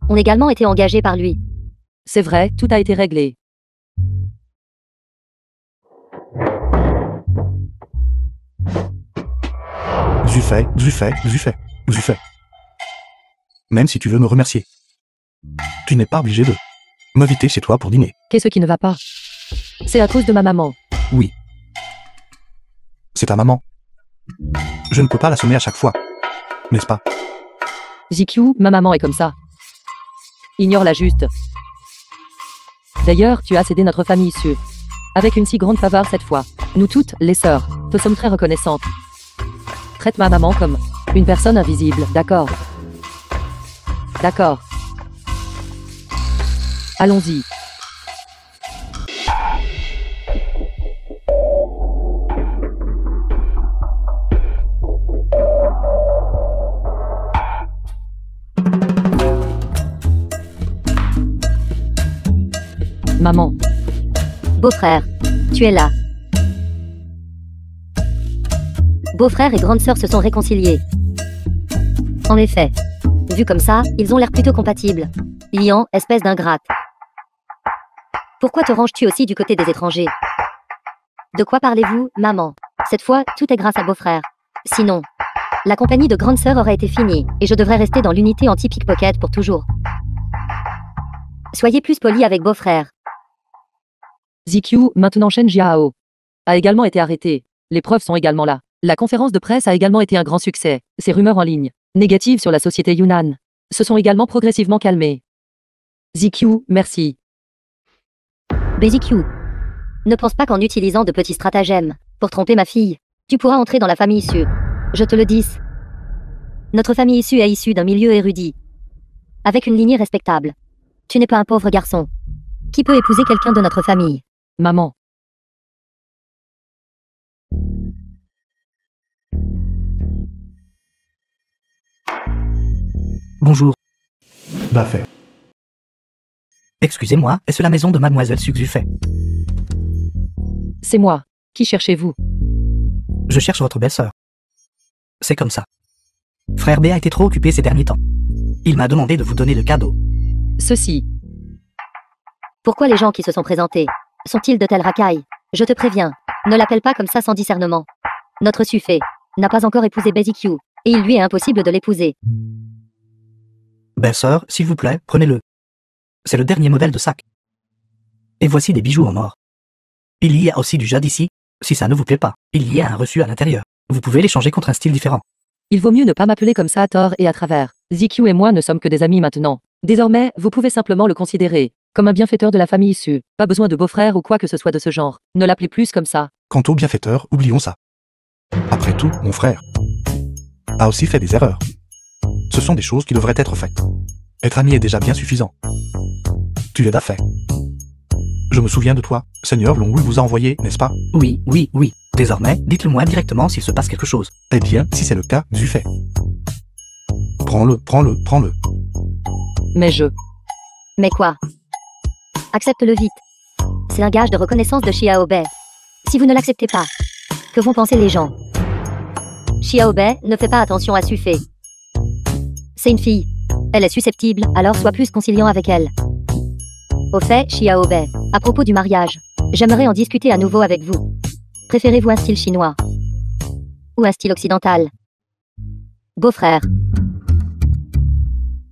Speaker 2: ont également été engagés par lui.
Speaker 4: C'est vrai, tout a été réglé.
Speaker 1: Zufei. Même si tu veux me remercier. Tu n'es pas obligé de m'inviter chez toi pour dîner.
Speaker 4: Qu'est-ce qui ne va pas? C'est à cause de ma maman.
Speaker 1: Oui. C'est ta maman. Je ne peux pas l'assommer à chaque fois. N'est-ce pas?
Speaker 4: ZQ, ma maman est comme ça. Ignore-la juste. D'ailleurs, tu as cédé notre famille issue. Avec une si grande faveur cette fois. Nous toutes, les sœurs, te sommes très reconnaissantes. Traite ma maman comme une personne invisible, d'accord? D'accord. Allons-y. Maman.
Speaker 2: Beau-frère, tu es là. Beau-frère et grande sœur se sont réconciliés. En effet. Vu comme ça, ils ont l'air plutôt compatibles. Lian, espèce d'ingrate. Pourquoi te ranges-tu aussi du côté des étrangers? De quoi parlez-vous, maman? Cette fois, tout est grâce à beau-frère. Sinon, la compagnie de grande sœur aurait été finie, et je devrais rester dans l'unité anti-pickpocket pour toujours. Soyez plus poli avec beau-frère.
Speaker 4: ZQ, maintenant Shen Jiao, a également été arrêté. Les preuves sont également là. La conférence de presse a également été un grand succès. Ces rumeurs en ligne, négatives sur la société Yunnan, se sont également progressivement calmées. ZQ, merci.
Speaker 2: BZQ. Ne pense pas qu'en utilisant de petits stratagèmes pour tromper ma fille, tu pourras entrer dans la famille issue. Je te le dis. Notre famille issue est issue d'un milieu érudit, avec une lignée respectable. Tu n'es pas un pauvre garçon qui peut épouser quelqu'un de notre famille.
Speaker 4: Maman.
Speaker 3: Bonjour.
Speaker 1: Bah fait.
Speaker 3: Excusez-moi, est-ce la maison de mademoiselle Zufei?
Speaker 4: C'est moi. Qui cherchez-vous?
Speaker 3: Je cherche votre belle-sœur. C'est comme ça. Frère B a été trop occupé ces derniers temps. Il m'a demandé de vous donner le cadeau.
Speaker 4: Ceci.
Speaker 2: Pourquoi les gens qui se sont présentés sont-ils de telles racailles? Je te préviens, ne l'appelle pas comme ça sans discernement. Notre Zufei n'a pas encore épousé BZQ, et il lui est impossible de l'épouser.
Speaker 3: Belle-sœur, s'il vous plaît, prenez-le. C'est le dernier modèle de sac. Et voici des bijoux en or. Il y a aussi du jade ici. Si ça ne vous plaît pas, il y a un reçu à l'intérieur. Vous pouvez l'échanger contre un style différent.
Speaker 4: Il vaut mieux ne pas m'appeler comme ça à tort et à travers. ZQ et moi ne sommes que des amis maintenant. Désormais, vous pouvez simplement le considérer comme un bienfaiteur de la famille issue. Pas besoin de beau-frère ou quoi que ce soit de ce genre. Ne l'appelez plus comme ça.
Speaker 1: Quant au bienfaiteur, oublions ça. Après tout, mon frère a aussi fait des erreurs. Ce sont des choses qui devraient être faites. Être ami est déjà bien suffisant. Tu l'as fait. Je me souviens de toi. Seigneur Longwu vous a envoyé, n'est-ce pas?
Speaker 3: Oui. Désormais, dites-le moi directement s'il se passe quelque chose.
Speaker 1: Eh bien, si c'est le cas, Zufei. Prends-le.
Speaker 2: Mais quoi? Accepte-le vite. C'est un gage de reconnaissance de Xiaobei. Si vous ne l'acceptez pas, que vont penser les gens? Xiaobei ne fait pas attention à Sufei. C'est une fille. Elle est susceptible, alors sois plus conciliant avec elle. Au fait, Xiaobei, à propos du mariage, j'aimerais en discuter à nouveau avec vous. Préférez-vous un style chinois ou un style occidental? Beau-frère.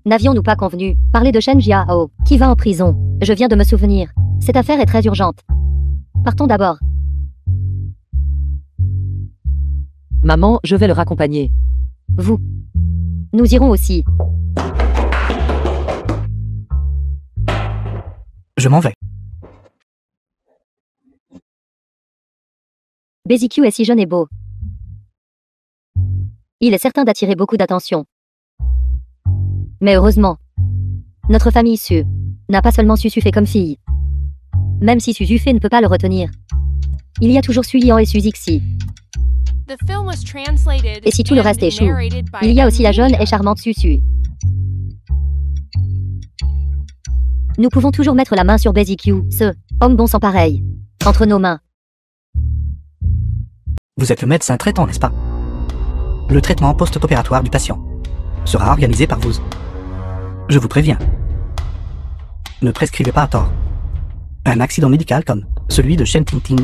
Speaker 2: N'avions-nous pas convenu parler de Shen Jiao, qui va en prison? Je viens de me souvenir. Cette affaire est très urgente. Partons d'abord.
Speaker 4: Maman, je vais le raccompagner.
Speaker 2: Vous. Nous irons aussi.
Speaker 3: Je m'en vais.
Speaker 2: BZQ est si jeune et beau. Il est certain d'attirer beaucoup d'attention. Mais heureusement, notre famille Su n'a pas seulement Sufei comme fille. Même si Sufei ne peut pas le retenir, il y a toujours Su Yian et Su Zixi. Et si tout le reste échoue, il y a aussi la jeune et charmante Susu. Nous pouvons toujours mettre la main sur BZQ, ce homme bon sans pareil, entre nos mains.
Speaker 3: Vous êtes le médecin traitant, n'est-ce pas? Le traitement post-opératoire du patient sera organisé par vous. Je vous préviens. Ne prescrivez pas à tort. Un accident médical comme celui de Shen Tintin,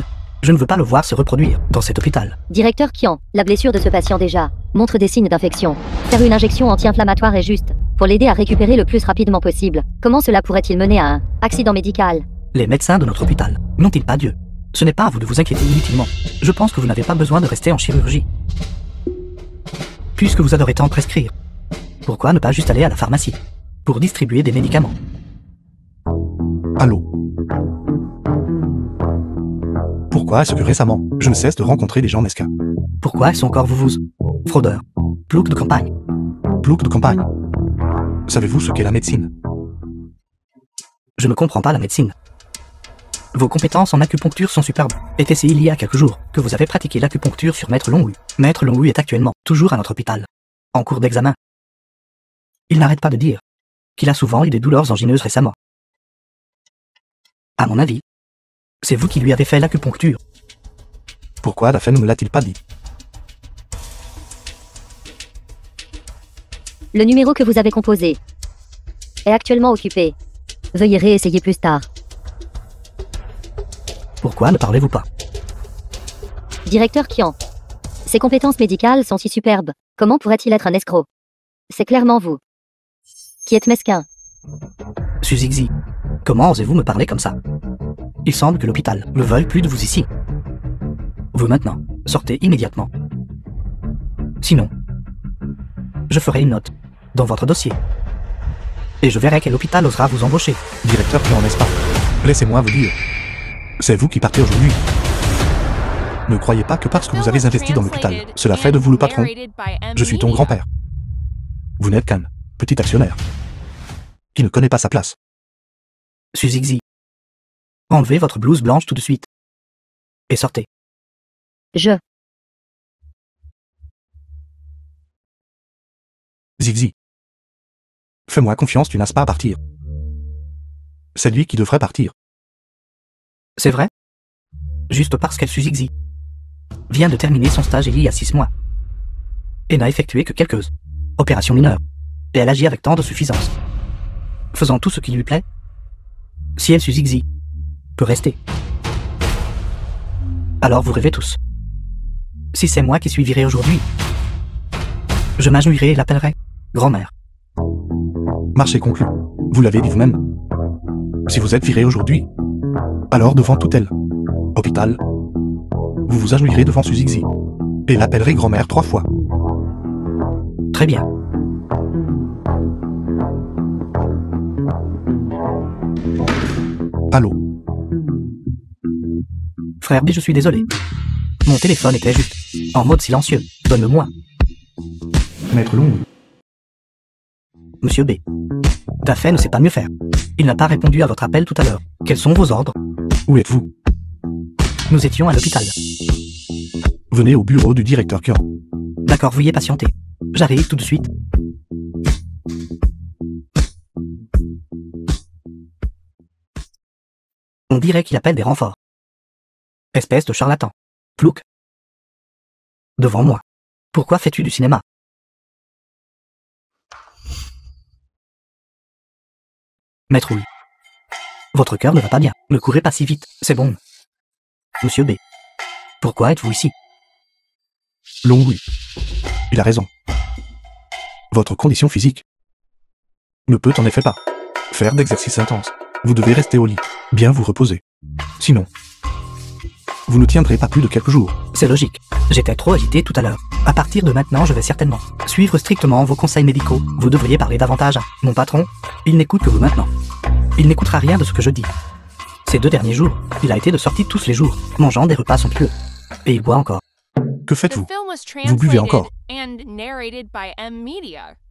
Speaker 3: je ne veux pas le voir se reproduire dans cet hôpital.
Speaker 2: Directeur Qian, la blessure de ce patient déjà montre des signes d'infection. Faire une injection anti-inflammatoire est juste pour l'aider à récupérer le plus rapidement possible. Comment cela pourrait-il mener à un accident médical?
Speaker 3: Les médecins de notre hôpital n'ont-ils pas Dieu? Ce n'est pas à vous de vous inquiéter inutilement. Je pense que vous n'avez pas besoin de rester en chirurgie. Puisque vous adorez tant prescrire, pourquoi ne pas juste aller à la pharmacie pour distribuer des médicaments?
Speaker 1: Allô? Pourquoi est-ce que récemment, je ne cesse de rencontrer des gens mesquins?
Speaker 3: Pourquoi est-ce encore vous fraudeurs, ploucs de campagne?
Speaker 1: Plouc de campagne. Savez-vous ce qu'est la médecine?
Speaker 3: Je ne comprends pas la médecine. Vos compétences en acupuncture sont superbes. Et c'est il y a quelques jours que vous avez pratiqué l'acupuncture sur Maître Longwu. Maître Longwu est actuellement toujours à notre hôpital, en cours d'examen. Il n'arrête pas de dire qu'il a souvent eu des douleurs angineuses récemment. À mon avis, c'est vous qui lui avez fait l'acupuncture.
Speaker 1: Pourquoi la fin ne me l'a-t-il pas dit?
Speaker 2: Le numéro que vous avez composé est actuellement occupé. Veuillez réessayer plus tard.
Speaker 3: Pourquoi ne parlez-vous pas?
Speaker 2: Directeur Qian, ses compétences médicales sont si superbes. Comment pourrait-il être un escroc? C'est clairement vous qui êtes mesquin.
Speaker 3: Suzixi, comment osez-vous me parler comme ça? Il semble que l'hôpital ne veuille plus de vous ici. Vous maintenant, sortez immédiatement. Sinon, je ferai une note dans votre dossier. Et je verrai quel hôpital osera vous embaucher.
Speaker 1: Directeur Qian, n'est-ce pas? Laissez-moi vous dire. C'est vous qui partez aujourd'hui. Ne croyez pas que parce que vous avez investi dans l'hôpital, cela fait de vous le patron. Je suis ton grand-père. Vous n'êtes qu'un petit actionnaire qui ne connaît pas sa place.
Speaker 3: Suzixi, enlevez votre blouse blanche tout de suite. Et sortez.
Speaker 1: Zigzi. Fais-moi confiance, tu n'as pas à partir. C'est lui qui devrait partir.
Speaker 3: C'est vrai? Juste parce qu'elle Suzixi vient de terminer son stage il y a 6 mois. Et n'a effectué que quelques opérations mineures. Et elle agit avec tant de suffisance. Faisant tout ce qui lui plaît. Si elle Suzixi peut rester. Alors vous rêvez tous. Si c'est moi qui suis viré aujourd'hui, je m'agenouillerai et l'appellerai grand-mère.
Speaker 1: Marché conclu. Vous l'avez dit vous-même. Si vous êtes viré aujourd'hui, alors devant tout elle, hôpital, vous vous agenouillerez devant Suzixi et l'appellerez grand-mère 3 fois.
Speaker 3: Très bien.
Speaker 1: Allô?
Speaker 3: Frère B, je suis désolé. Mon téléphone était juste en mode silencieux. Donne-le-moi.
Speaker 1: Maître Long.
Speaker 3: Monsieur B. Daphé ne sait pas mieux faire. Il n'a pas répondu à votre appel tout à l'heure. Quels sont vos ordres?
Speaker 1: Où êtes-vous?
Speaker 3: Nous étions à l'hôpital.
Speaker 1: Venez au bureau du directeur Qian.
Speaker 3: D'accord, veuillez patienter. J'arrive tout de suite. On dirait qu'il appelle des renforts. Espèce de charlatan. Plouc. Devant moi. Pourquoi fais-tu du cinéma? Maître Wu. Votre cœur ne va pas bien. Ne courez pas si vite, c'est bon. Monsieur B. Pourquoi êtes-vous ici?
Speaker 1: Long oui. Il a raison. Votre condition physique ne peut en effet pas faire d'exercice intense. Vous devez rester au lit, bien vous reposer. Sinon, vous ne tiendrez pas plus de quelques jours.
Speaker 3: C'est logique. J'étais trop agité tout à l'heure. À partir de maintenant, je vais certainement suivre strictement vos conseils médicaux. Vous devriez parler davantage à mon patron. Il n'écoute que vous maintenant. Il n'écoutera rien de ce que je dis. Ces 2 derniers jours, il a été de sortie tous les jours, mangeant des repas somptueux. Et il boit encore.
Speaker 1: Que faites-vous? Vous buvez encore?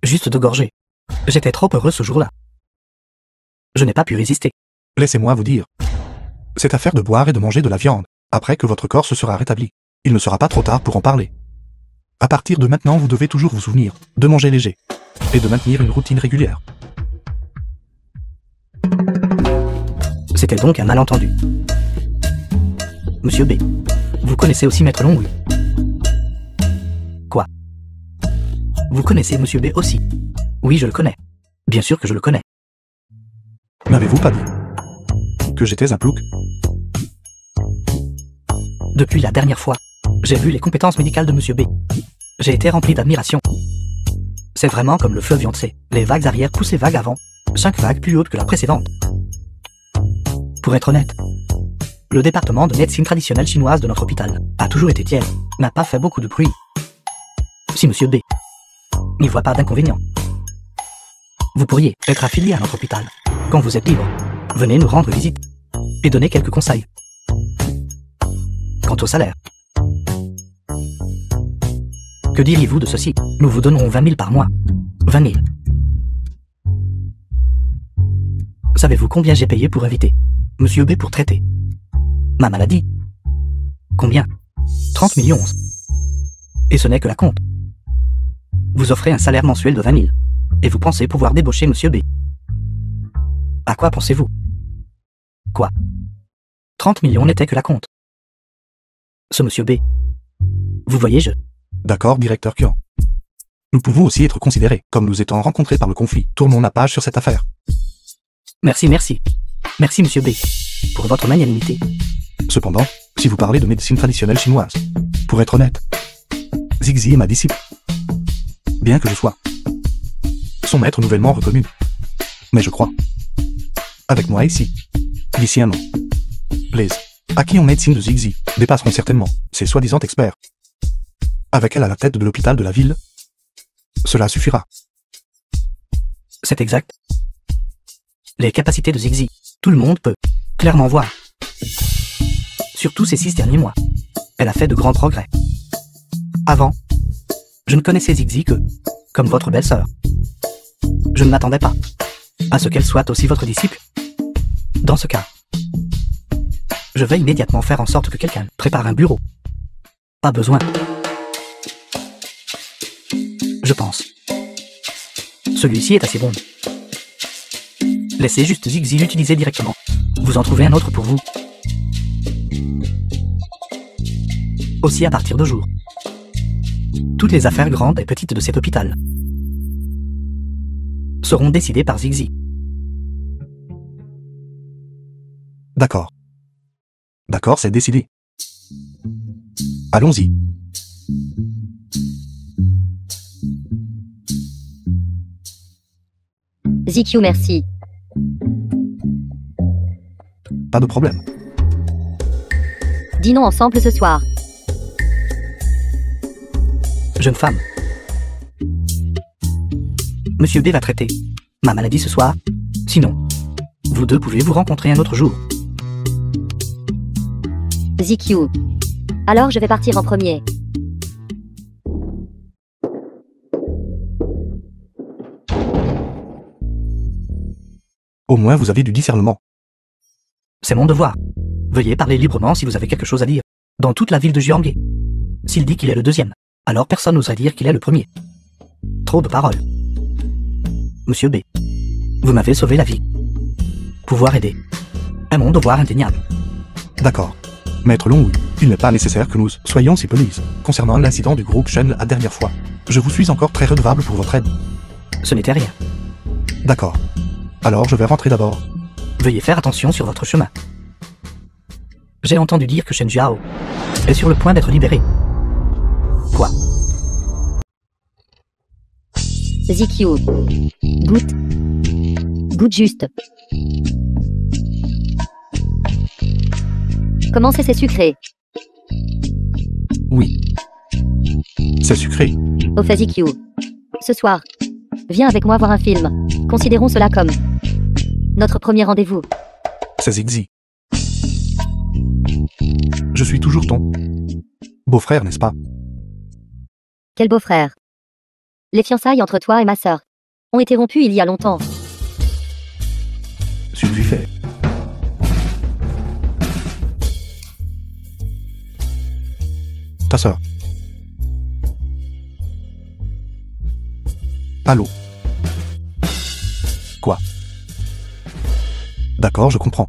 Speaker 3: Juste 2 gorgées. J'étais trop heureux ce jour-là. Je n'ai pas pu résister.
Speaker 1: Laissez-moi vous dire. C'est affaire de boire et de manger de la viande. Après que votre corps se sera rétabli, il ne sera pas trop tard pour en parler. À partir de maintenant, vous devez toujours vous souvenir de manger léger et de maintenir une routine régulière.
Speaker 3: C'était donc un malentendu. Monsieur B. Vous connaissez aussi Maître Long, oui? Quoi? Vous connaissez Monsieur B aussi? Oui, je le connais. Bien sûr que je le connais.
Speaker 1: N'avez-vous pas dit que j'étais un plouc?
Speaker 3: Depuis la dernière fois, j'ai vu les compétences médicales de Monsieur B. J'ai été rempli d'admiration. C'est vraiment comme le fleuve Yangtze. Les vagues arrière poussent les vagues avant, 5 vagues plus hautes que la précédente. Pour être honnête, le département de médecine traditionnelle chinoise de notre hôpital a toujours été tiède, n'a pas fait beaucoup de bruit. Si Monsieur B n'y voit pas d'inconvénient, vous pourriez être affilié à notre hôpital. Quand vous êtes libre, venez nous rendre visite et donner quelques conseils. Quant au salaire, que diriez-vous de ceci? Nous vous donnerons 20 000 par mois. 20 000. Savez-vous combien j'ai payé pour inviter Monsieur B pour traiter ma maladie? Combien? 30 millions. Et ce n'est que la compte. Vous offrez un salaire mensuel de 20 000. Et vous pensez pouvoir débaucher Monsieur B. À quoi pensez-vous? Quoi? 30 millions n'était que la compte. Ce Monsieur B. Vous voyez,
Speaker 1: D'accord, directeur Kian. Nous pouvons aussi être considérés comme nous étant rencontrés par le conflit. Tournons la page sur cette affaire.
Speaker 3: Merci, merci. Merci, Monsieur B. pour votre magnanimité.
Speaker 1: Cependant, si vous parlez de médecine traditionnelle chinoise, pour être honnête, Zigzi est ma disciple. Bien que je sois son maître nouvellement reconnu. Mais je crois, avec moi ici, d'ici un an, les acquis en médecine de Zigzi dépasseront certainement ses soi-disant experts. Avec elle à la tête de l'hôpital de la ville, cela suffira.
Speaker 3: C'est exact. Les capacités de Zigzi, tout le monde peut clairement voir. Surtout ces 6 derniers mois, elle a fait de grands progrès. Avant, je ne connaissais Zigzi que comme votre belle-sœur. Je ne m'attendais pas à ce qu'elle soit aussi votre disciple. Dans ce cas, je vais immédiatement faire en sorte que quelqu'un prépare un bureau. Pas besoin. Je pense. Celui-ci est assez bon. Laissez juste Zigzi l'utiliser directement. Vous en trouvez un autre pour vous. Aussi à partir de jour. Toutes les affaires grandes et petites de cet hôpital seront décidées par Zigzi.
Speaker 1: D'accord. D'accord, c'est décidé. Allons-y.
Speaker 2: ZQ, merci.
Speaker 1: Pas de problème.
Speaker 2: Dînons ensemble ce soir.
Speaker 3: Jeune femme. Monsieur B va traiter ma maladie ce soir. Sinon, vous deux pouvez vous rencontrer un autre jour.
Speaker 2: ZQ. Alors je vais partir en premier.
Speaker 1: Au moins vous avez du discernement.
Speaker 3: C'est mon devoir. Veuillez parler librement si vous avez quelque chose à dire. Dans toute la ville de Jianghe. S'il dit qu'il est le deuxième, alors personne n'oserait dire qu'il est le premier. Trop de paroles. Monsieur B, vous m'avez sauvé la vie. Pouvoir aider est mon devoir indéniable.
Speaker 1: D'accord. Maître Longwu, il n'est pas nécessaire que nous soyons si polis. Concernant l'incident du groupe Shen la dernière fois, je vous suis encore très redevable pour votre aide.
Speaker 3: Ce n'était rien.
Speaker 1: D'accord. Alors je vais rentrer d'abord.
Speaker 3: Veuillez faire attention sur votre chemin. J'ai entendu dire que Shen Jiao est sur le point d'être libéré. Quoi?
Speaker 2: ZQ. Goûte. Goûte juste. Comment c'est sucré?
Speaker 1: Oui. C'est sucré.
Speaker 2: Au fait ZQ. Ce soir. Viens avec moi voir un film. Considérons cela comme notre premier rendez-vous.
Speaker 1: C'est Zigzi. Je suis toujours ton beau-frère, n'est-ce pas?
Speaker 2: Quel beau-frère. Les fiançailles entre toi et ma sœur ont été rompues il y a longtemps.
Speaker 1: Celui fait. Ta sœur. Allô? Quoi? D'accord, je comprends.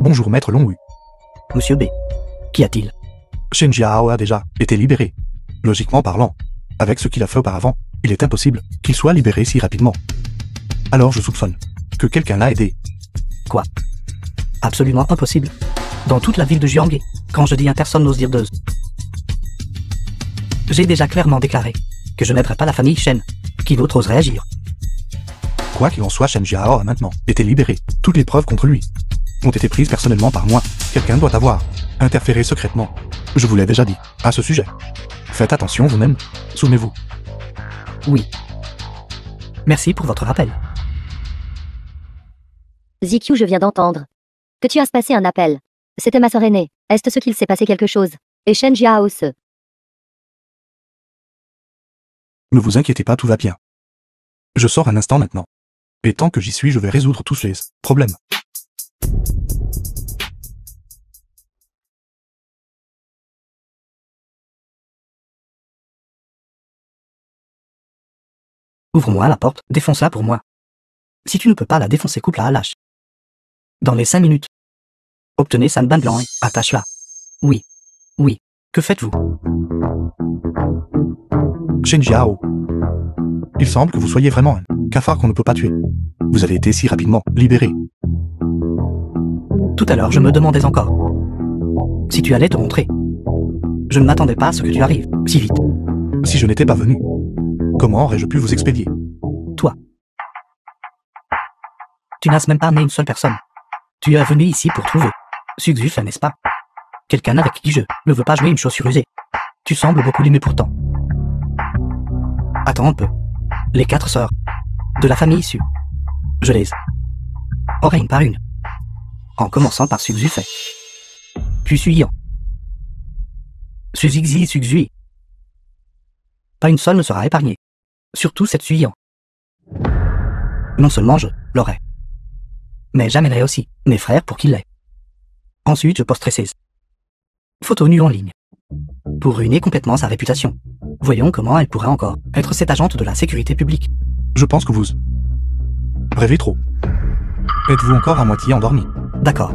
Speaker 1: Bonjour maître Longwu.
Speaker 3: Monsieur B. Qu'y a-t-il?
Speaker 1: Shen Jiao a déjà été libéré. Logiquement parlant, avec ce qu'il a fait auparavant, il est impossible qu'il soit libéré si rapidement. Alors je soupçonne que quelqu'un l'a aidé.
Speaker 3: Quoi? Absolument impossible. Dans toute la ville de Jianghe, quand je dis un personne n'ose dire deux. J'ai déjà clairement déclaré que je n'aiderai pas la famille Shen. Qui d'autre oserait agir?
Speaker 1: Quoi qu'il en soit, Shen Jiao a maintenant été libéré. Toutes les preuves contre lui ont été prises personnellement par moi. Quelqu'un doit avoir interféré secrètement. Je vous l'ai déjà dit à ce sujet. Faites attention vous-même. Souvenez-vous.
Speaker 3: Oui. Merci pour votre rappel.
Speaker 2: ZQ, je viens d'entendre que tu as passé un appel. C'était ma sœur aînée. Est-ce ce qu'il s'est passé quelque chose? Et Shen Jiao se...
Speaker 1: Ne vous inquiétez pas, tout va bien. Je sors un instant maintenant. Et tant que j'y suis, je vais résoudre tous les problèmes.
Speaker 3: Ouvre-moi la porte, défonce-la pour moi. Si tu ne peux pas la défoncer, coupe-la à lâche. Dans les 5 minutes. Obtenez Sanban blanc et attache-la. Oui. Oui. Que faites-vous?
Speaker 1: Shen Jiao. Il semble que vous soyez vraiment un cafard qu'on ne peut pas tuer. Vous avez été si rapidement libéré.
Speaker 3: Tout à l'heure, je me demandais encore si tu allais te montrer. Je ne m'attendais pas à ce que tu arrives si vite.
Speaker 1: Si je n'étais pas venu, comment aurais-je pu vous expédier?
Speaker 3: Toi. Tu n'as même pas amené une seule personne. Tu es venu ici pour trouver Sugzuf, n'est-ce pas? Quelqu'un avec qui je ne veux pas jouer une chaussure usée. Tu sembles beaucoup l'aimer pourtant. Attends un peu. Les 4 sœurs de la famille issue. Je les aurai une par une. En commençant par Sugzufei. Puis Suyan. Suzigzi et Sugzui. Pas une seule ne sera épargnée. Surtout cette Suyan. Non seulement je l'aurai, mais j'amènerai aussi mes frères pour qu'ils l'aient. Ensuite, je posterai ces photos nues en ligne. Pour ruiner complètement sa réputation. Voyons comment elle pourrait encore être cette agente de la sécurité publique.
Speaker 1: Je pense que vous rêvez trop. Êtes-vous encore à moitié endormi?
Speaker 3: D'accord.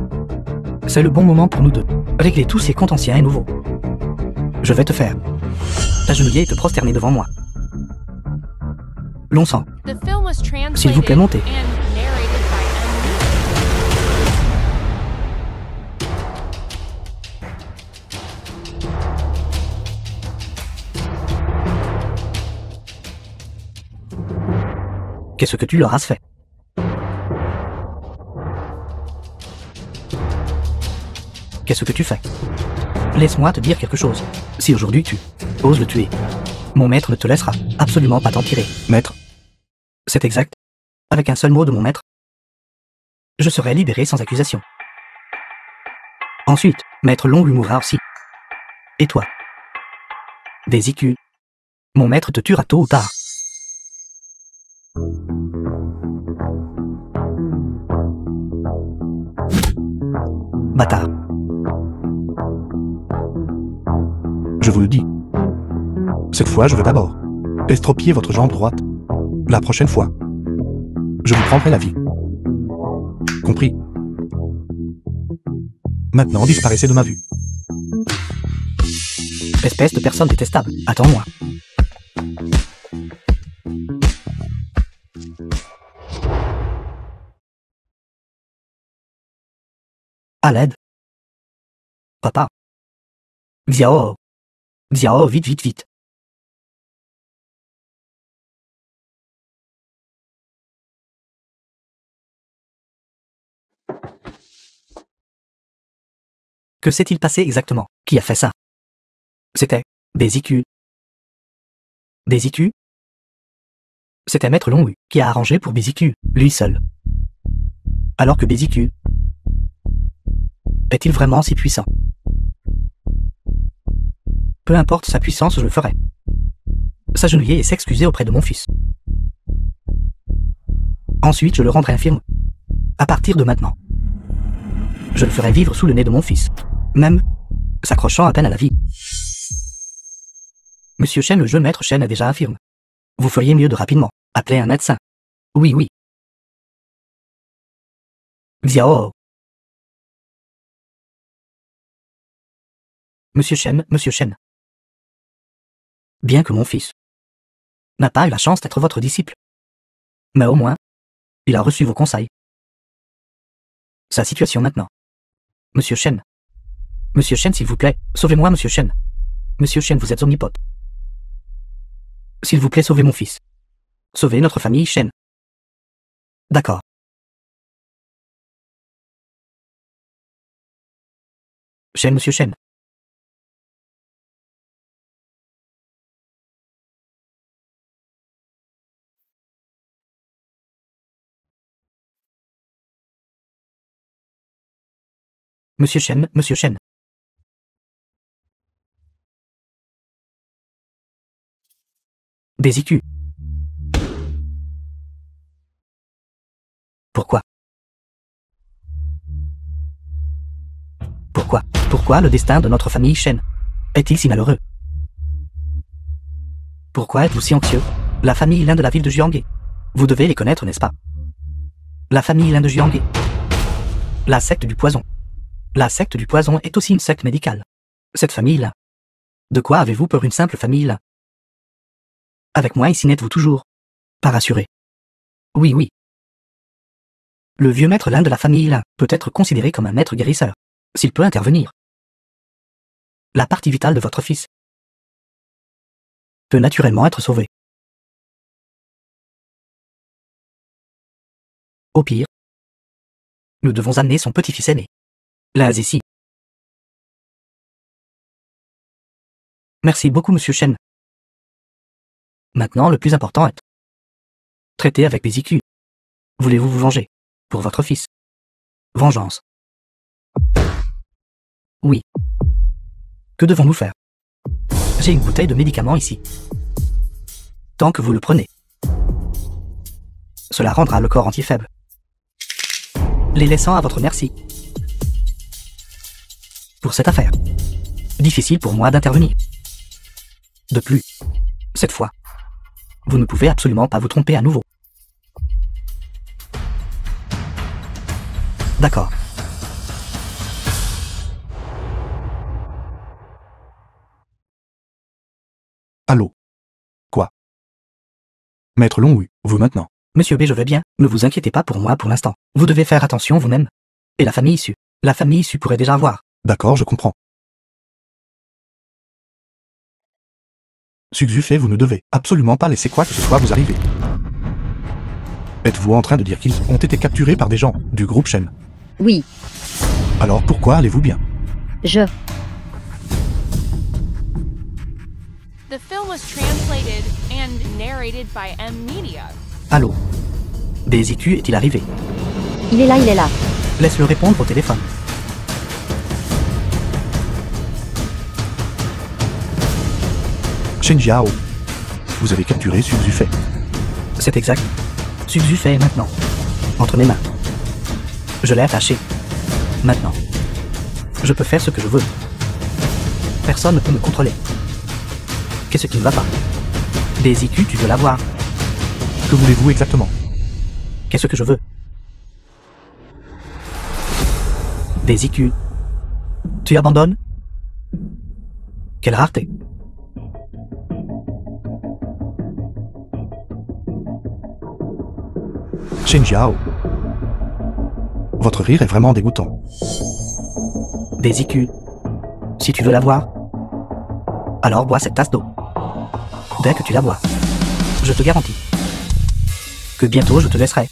Speaker 3: C'est le bon moment pour nous deux. Régler tous ces comptes anciens et nouveaux. Je vais te faire t'agenouiller et te prosterner devant moi. Long sang. S'il vous plaît, montez. Qu'est-ce que tu leur as fait? Qu'est-ce que tu fais? Laisse-moi te dire quelque chose. Si aujourd'hui tu oses le tuer, mon maître ne te laissera absolument pas t'en tirer.
Speaker 1: Maître?
Speaker 3: C'est exact. Avec un seul mot de mon maître, je serai libéré sans accusation. Ensuite, maître Longwu mourra aussi. Et toi? Des IQ. Mon maître te tuera tôt ou tard. Bâtard.
Speaker 1: Je vous le dis. Cette fois, je veux d'abord estropier votre jambe droite. La prochaine fois, je vous prendrai la vie. Compris? Maintenant, disparaissez de ma vue.
Speaker 3: Espèce de personne détestable, attends-moi. À l'aide. Papa. Xiao. Xiao, vite, vite, vite. Que s'est-il passé exactement? Qui a fait ça? C'était Bézicu. Bézicu? C'était Maître Longwu qui a arrangé pour Bézicu, lui seul. Alors que Bézicu est-il vraiment si puissant? Peu importe sa puissance, je le ferai. S'agenouiller et s'excuser auprès de mon fils. Ensuite, je le rendrai infirme. À partir de maintenant. Je le ferai vivre sous le nez de mon fils. Même s'accrochant à peine à la vie. Monsieur Shen, le jeune maître Shen est déjà infirme. Vous feriez mieux de rapidement appeler un médecin. Oui, oui. Xiao. Monsieur Shen. Bien que mon fils n'a pas eu la chance d'être votre disciple, mais au moins, il a reçu vos conseils. Sa situation maintenant. Monsieur Shen, s'il vous plaît, sauvez-moi, Monsieur Shen. Monsieur Shen, vous êtes omnipotent. S'il vous plaît, sauvez mon fils. Sauvez notre famille Shen. D'accord. Shen, Monsieur Shen. Monsieur Shen. Bézicu. Pourquoi? Pourquoi le destin de notre famille Shen est-il si malheureux? Pourquoi êtes-vous si anxieux? La famille Lin de la ville de Jianghe. Vous devez les connaître, n'est-ce pas? La famille Lin de Jianghe. La secte du poison. La secte du poison est aussi une secte médicale. Cette famille-là. De quoi avez-vous peur, une simple famille-là? Avec moi ici n'êtes-vous toujours pas rassuré? Oui, oui. Le vieux maître Lin de la famille Lin peut être considéré comme un maître guérisseur, s'il peut intervenir. La partie vitale de votre fils peut naturellement être sauvée. Au pire, nous devons amener son petit-fils aîné. Là ici. Merci beaucoup, Monsieur Shen. Maintenant, le plus important est traiter avec Bézicu. Voulez-vous vous venger pour votre fils? Vengeance. Oui. Que devons-nous faire? J'ai une bouteille de médicaments ici. Tant que vous le prenez, cela rendra le corps entier faible, les laissant à votre merci. Pour cette affaire, difficile pour moi d'intervenir. De plus, cette fois, vous ne pouvez absolument pas vous tromper à nouveau. D'accord.
Speaker 1: Allô? Quoi? Maître Longwu, vous maintenant.
Speaker 3: Monsieur B, je vais bien, ne vous inquiétez pas pour moi pour l'instant. Vous devez faire attention vous-même. Et la famille issue. La famille issue pourrait déjà voir.
Speaker 1: D'accord, je comprends. Suxufei, vous ne devez absolument pas laisser quoi que ce soit vous arriver. Êtes-vous en train de dire qu'ils ont été capturés par des gens du groupe Shen?
Speaker 2: Oui,
Speaker 1: Alors pourquoi allez-vous bien?
Speaker 5: The film was translated and narrated by M Media.
Speaker 3: Allô? Bézicu est-il arrivé?
Speaker 2: il est là.
Speaker 3: Laisse-le répondre au téléphone.
Speaker 1: Shen Jiao. Vous avez capturé Suxufei.
Speaker 3: C'est exact. Suxufei est maintenant entre mes mains. Je l'ai attaché. Maintenant, je peux faire ce que je veux. Personne ne peut me contrôler. Qu'est-ce qui ne va pas? Des IQ, tu veux l'avoir?
Speaker 1: Que voulez-vous exactement?
Speaker 3: Qu'est-ce que je veux? Des IQ. Tu abandonnes? Quelle rareté.
Speaker 1: Shen Jiao. Votre rire est vraiment dégoûtant.
Speaker 3: Des IQ. Si tu veux l'avoir, alors bois cette tasse d'eau. Dès que tu la bois, je te garantis que bientôt je te laisserai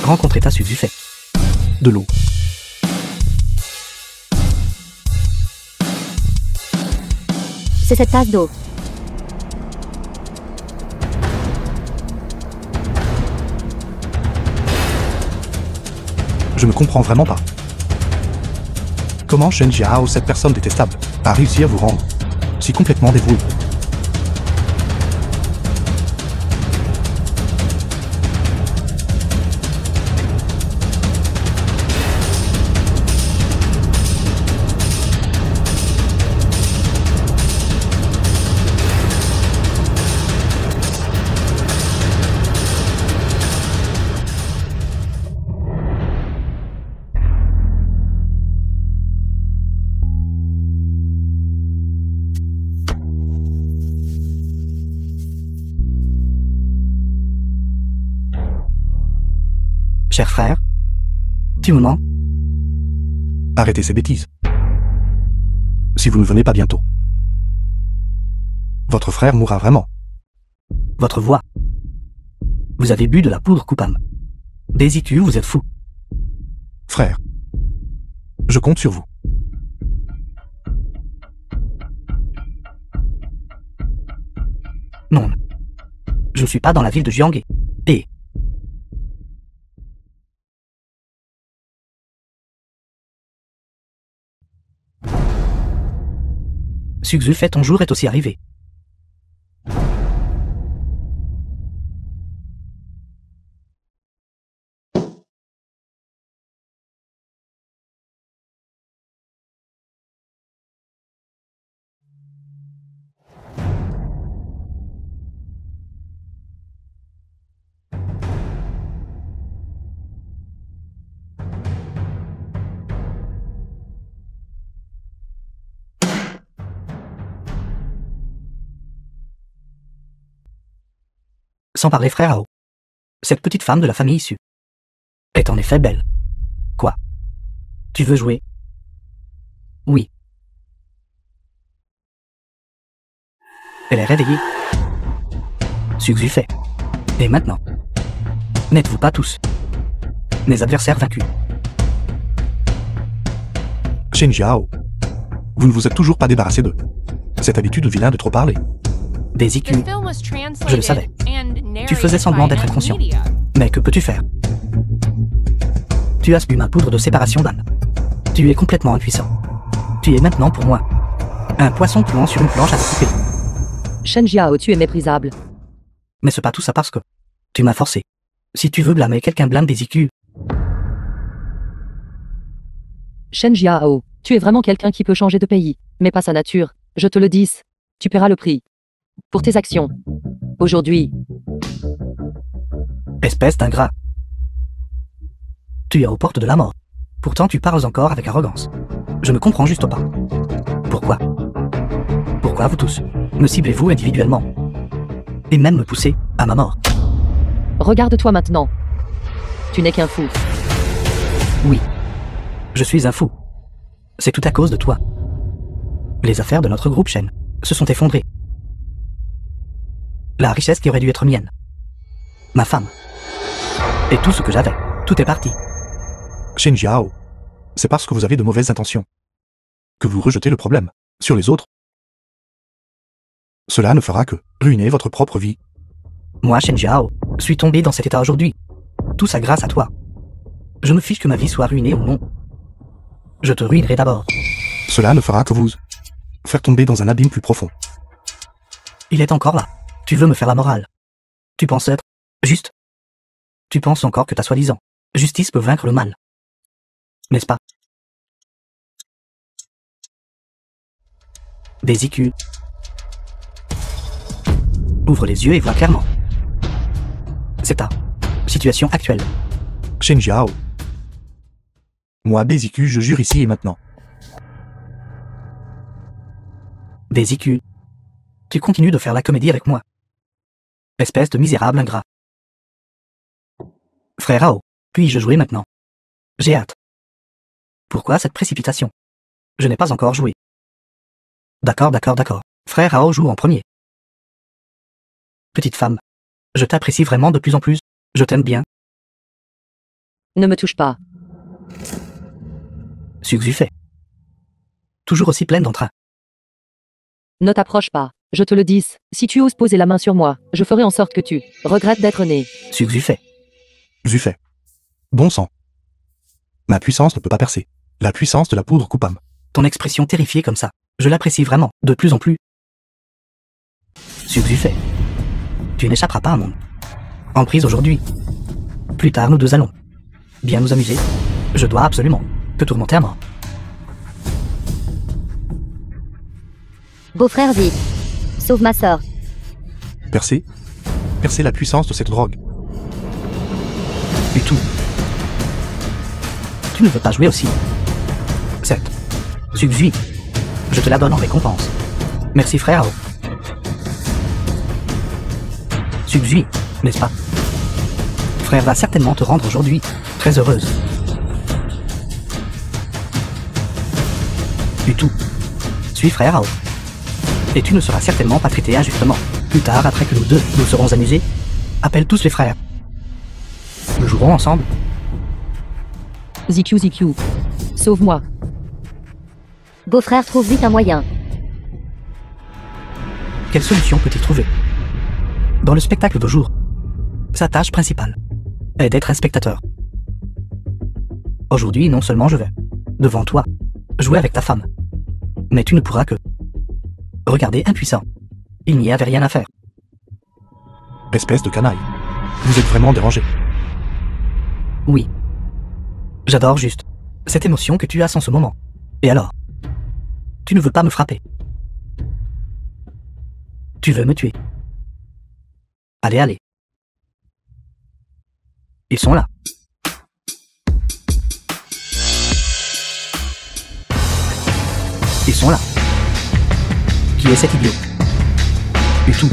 Speaker 3: rencontrer ta Suzufe.
Speaker 1: De l'eau.
Speaker 2: C'est cette tasse d'eau.
Speaker 1: Je ne comprends vraiment pas. Comment Shen Jiao, cette personne détestable, a réussi à vous rendre si complètement dévoué?
Speaker 3: Cher frère, tu me mens?
Speaker 1: Arrêtez ces bêtises. Si vous ne venez pas bientôt, votre frère mourra vraiment.
Speaker 3: Votre voix. Vous avez bu de la poudre coupable. Des IQ, vous êtes fou.
Speaker 1: Frère, je compte sur vous.
Speaker 3: Non. Je ne suis pas dans la ville de Jianghe. Et... Suzufe, ton jour est aussi arrivé. Sans parler frère Ao. Cette petite femme de la famille issue est en effet belle. Quoi? Tu veux jouer? Oui. Elle est réveillée. Suzufe. Et maintenant? N'êtes-vous pas tous mes adversaires vaincus?
Speaker 1: Shen Jiao, vous ne vous êtes toujours pas débarrassé d'eux. Cette habitude vilaine de trop parler.
Speaker 3: Des IQ.
Speaker 5: Je
Speaker 3: le savais. Tu faisais semblant d'être inconscient. Mais que peux-tu faire? Tu as bu ma poudre de séparation d'âme. Tu es complètement impuissant. Tu es maintenant pour moi un poisson pliant sur une planche à couper.
Speaker 4: Shen Jiao, tu es méprisable.
Speaker 3: Mais c'est pas tout ça parce que tu m'as forcé. Si tu veux blâmer quelqu'un, blâme des IQ.
Speaker 4: Shen Jiao, tu es vraiment quelqu'un qui peut changer de pays, mais pas sa nature. Je te le dis, tu paieras le prix. Pour tes actions. Aujourd'hui.
Speaker 3: Espèce d'ingrat. Tu es aux portes de la mort. Pourtant tu parles encore avec arrogance. Je ne comprends juste pas. Pourquoi? Pourquoi vous tous me ciblez-vous individuellement? Et même me poussez à ma mort?
Speaker 4: Regarde-toi maintenant. Tu n'es qu'un fou.
Speaker 3: Oui. Je suis un fou. C'est tout à cause de toi. Les affaires de notre groupe Shen se sont effondrées. La richesse qui aurait dû être mienne. Ma femme. Et tout ce que j'avais. Tout est parti.
Speaker 1: Shen Jiao, c'est parce que vous avez de mauvaises intentions que vous rejetez le problème sur les autres. Cela ne fera que ruiner votre propre vie.
Speaker 3: Moi, Shen Jiao, suis tombé dans cet état aujourd'hui. Tout ça grâce à toi. Je me fiche que ma vie soit ruinée ou non. Je te ruinerai d'abord.
Speaker 1: Cela ne fera que vous faire tomber dans un abîme plus profond.
Speaker 3: Il est encore là. Tu veux me faire la morale. Tu penses être juste. Tu penses encore que ta soi-disant justice peut vaincre le mal. N'est-ce pas? Des IQ. Ouvre les yeux et vois clairement. C'est ta situation actuelle.
Speaker 1: Shen Jiao. Moi, BZQ, je jure ici et maintenant.
Speaker 3: Des IQ. Tu continues de faire la comédie avec moi. Espèce de misérable ingrat. Frère Ao, puis-je jouer maintenant? J'ai hâte. Pourquoi cette précipitation? Je n'ai pas encore joué. D'accord. Frère Ao joue en premier. Petite femme, je t'apprécie vraiment de plus en plus. Je t'aime bien.
Speaker 4: Ne me touche pas.
Speaker 3: Suxufait. Toujours aussi pleine d'entrain.
Speaker 4: Ne t'approche pas. Je te le dis, si tu oses poser la main sur moi, je ferai en sorte que tu regrettes d'être né.
Speaker 3: Suxufait.
Speaker 1: Zufet. Bon sang. Ma puissance ne peut pas percer. La puissance de la poudre coupable.
Speaker 3: Ton expression terrifiée comme ça, je l'apprécie vraiment, de plus en plus. Suxufait. Tu n'échapperas pas à mon emprise aujourd'hui. Plus tard, nous deux allons bien nous amuser. Je dois absolument te tourmenter à mort.
Speaker 2: Beau-frère Vic. Sauve ma sœur.
Speaker 1: Percer. Percer la puissance de cette drogue.
Speaker 3: Du tout. Tu ne veux pas jouer aussi. 7. Subsui. Je te la donne en récompense. Merci frère Ao. Subsui, n'est-ce pas? Frère va certainement te rendre aujourd'hui très heureuse. Du tout. Suis frère Ao. Et tu ne seras certainement pas traité injustement. Plus tard, après que nous deux nous serons amusés, appelle tous les frères. Nous jouerons ensemble.
Speaker 4: ZQ. Sauve-moi.
Speaker 2: Beau-frère trouve vite un moyen.
Speaker 3: Quelle solution peut-il trouver? Dans le spectacle de jour, sa tâche principale est d'être un spectateur. Aujourd'hui, non seulement je vais, devant toi, jouer avec ta femme, mais tu ne pourras que regarder impuissant. Il n'y avait rien à faire.
Speaker 1: Espèce de canaille. Vous êtes vraiment dérangé.
Speaker 3: Oui. J'adore juste cette émotion que tu as en ce moment. Et alors? Tu ne veux pas me frapper. Tu veux me tuer. Allez. Ils sont là. Ils sont là. Qui est cet idiot? Du tout.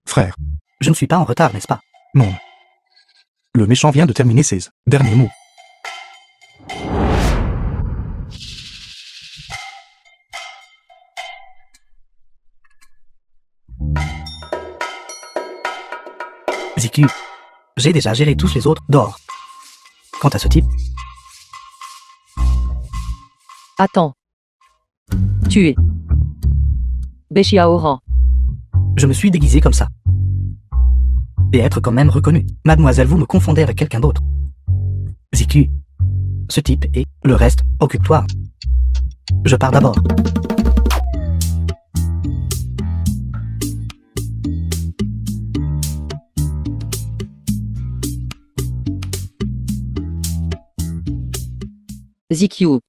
Speaker 1: Frère.
Speaker 3: Je ne suis pas en retard, n'est-ce pas?
Speaker 1: Non. Le méchant vient de terminer ses derniers mots.
Speaker 3: ZQ. J'ai déjà géré tous les autres dehors. Quant à ce type,
Speaker 4: Attends. Tu es Béchia Oran.
Speaker 3: je me suis déguisé comme ça. Et être quand même reconnu. Mademoiselle, vous me confondez avec quelqu'un d'autre. ZQ. Ce type et le reste, occupe-toi. Je pars d'abord.
Speaker 4: ZQ.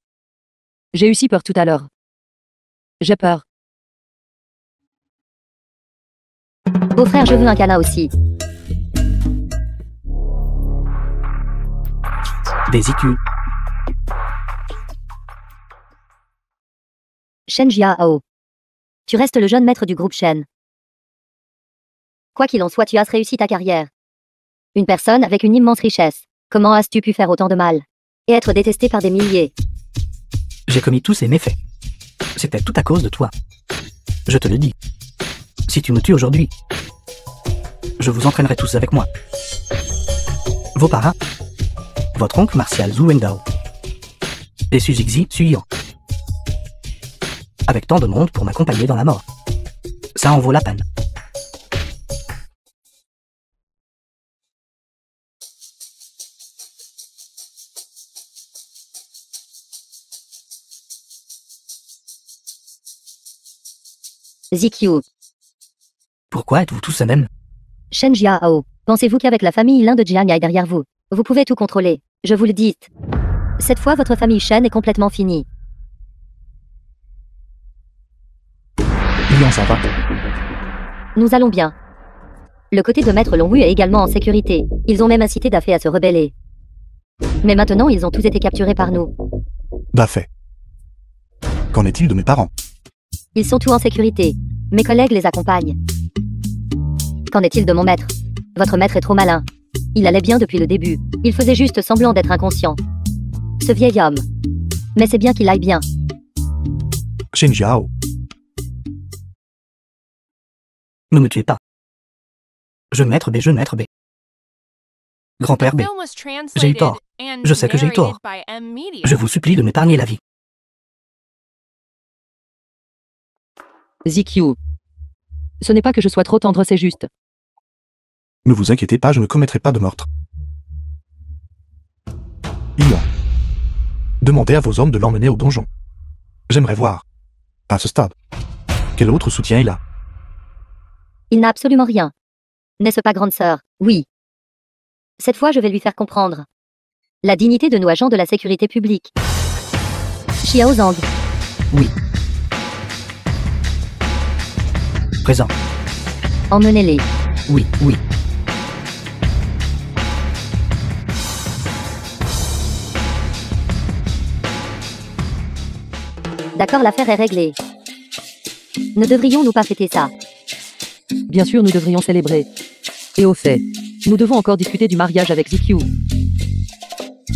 Speaker 4: J'ai eu si peur tout à l'heure. J'ai peur.
Speaker 2: Beau-frère, je veux un câlin aussi.
Speaker 3: Des IQ.
Speaker 2: Shen Jiao. Tu restes le jeune maître du groupe Shen. Quoi qu'il en soit, tu as réussi ta carrière. Une personne avec une immense richesse. Comment as-tu pu faire autant de mal? Et être détesté par des milliers?
Speaker 3: J'ai commis tous ces méfaits. C'était tout à cause de toi. Je te le dis. Si tu me tues aujourd'hui, je vous entraînerai tous avec moi. Vos parrains, votre oncle martial Zhu Wendao et Suzixi Suyan. Avec tant de monde pour m'accompagner dans la mort. Ça en vaut la peine.
Speaker 2: ZQ.
Speaker 3: Pourquoi êtes-vous tous ces mêmes?
Speaker 2: Shen Jiao, pensez-vous qu'avec la famille l'un de Jiang est derrière vous, vous pouvez tout contrôler, je vous le dis. Cette fois votre famille Shen est complètement finie.
Speaker 1: Lian, ça va?
Speaker 2: Nous allons bien. Le côté de Maître Longwu est également en sécurité. Ils ont même incité Dafé à se rebeller. Mais maintenant ils ont tous été capturés par nous.
Speaker 1: Dafé. Qu'en est-il de mes parents?
Speaker 2: Ils sont tous en sécurité. Mes collègues les accompagnent. Qu'en est-il de mon maître? Votre maître est trop malin. Il allait bien depuis le début. Il faisait juste semblant d'être inconscient. Ce vieil homme. Mais c'est bien qu'il aille bien.
Speaker 1: Shen Jiao.
Speaker 3: Ne me tuez pas. Jeune maître B, jeune maître B. Grand-père B,
Speaker 5: Film was
Speaker 3: j'ai eu tort.
Speaker 5: translated and
Speaker 3: Je sais que j'ai eu tort.
Speaker 5: narrated by M Media.
Speaker 3: Je vous supplie de m'épargner la vie.
Speaker 4: ZQ. Ce n'est pas que je sois trop tendre, c'est juste.
Speaker 1: Ne vous inquiétez pas, je ne commettrai pas de meurtre. Lian. Demandez à vos hommes de l'emmener au donjon. J'aimerais voir. À ce stade. Quel autre soutien il a?
Speaker 2: Il n'a absolument rien. N'est-ce pas, grande sœur? Oui. Cette fois, je vais lui faire comprendre. La dignité de nos agents de la sécurité publique. Xiao Zhang.
Speaker 3: Oui. Présent.
Speaker 2: Emmenez-les.
Speaker 3: Oui, oui.
Speaker 2: D'accord, l'affaire est réglée. Ne devrions-nous pas fêter ça?
Speaker 4: Bien sûr, nous devrions célébrer. Et au fait, nous devons encore discuter du mariage avec ZQ.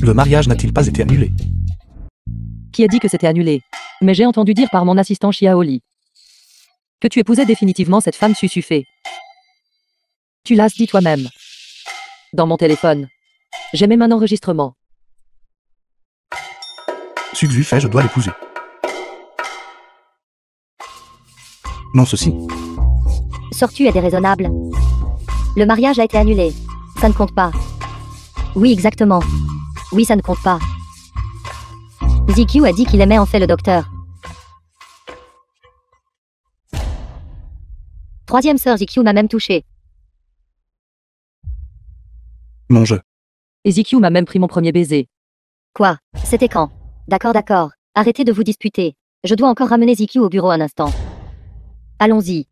Speaker 1: Le mariage n'a-t-il pas été annulé?
Speaker 4: Qui a dit que c'était annulé? Mais j'ai entendu dire par mon assistant Xiaoli que tu épousais définitivement cette femme Susufé. Tu l'as dit toi-même. Dans mon téléphone. J'ai même un enregistrement.
Speaker 1: Suxu fait, je dois l'épouser. Non, ceci.
Speaker 2: Sors-tu est déraisonnable. Le mariage a été annulé. Ça ne compte pas. Oui, exactement. Oui, ça ne compte pas. ZQ a dit qu'il aimait en fait le docteur. Troisième sœur ZQ m'a même touché.
Speaker 1: Mon jeu.
Speaker 4: Et ZQ m'a même pris mon premier baiser.
Speaker 2: Quoi? C'était quand? D'accord, d'accord. Arrêtez de vous disputer. Je dois encore ramener ZQ au bureau un instant. Allons-y.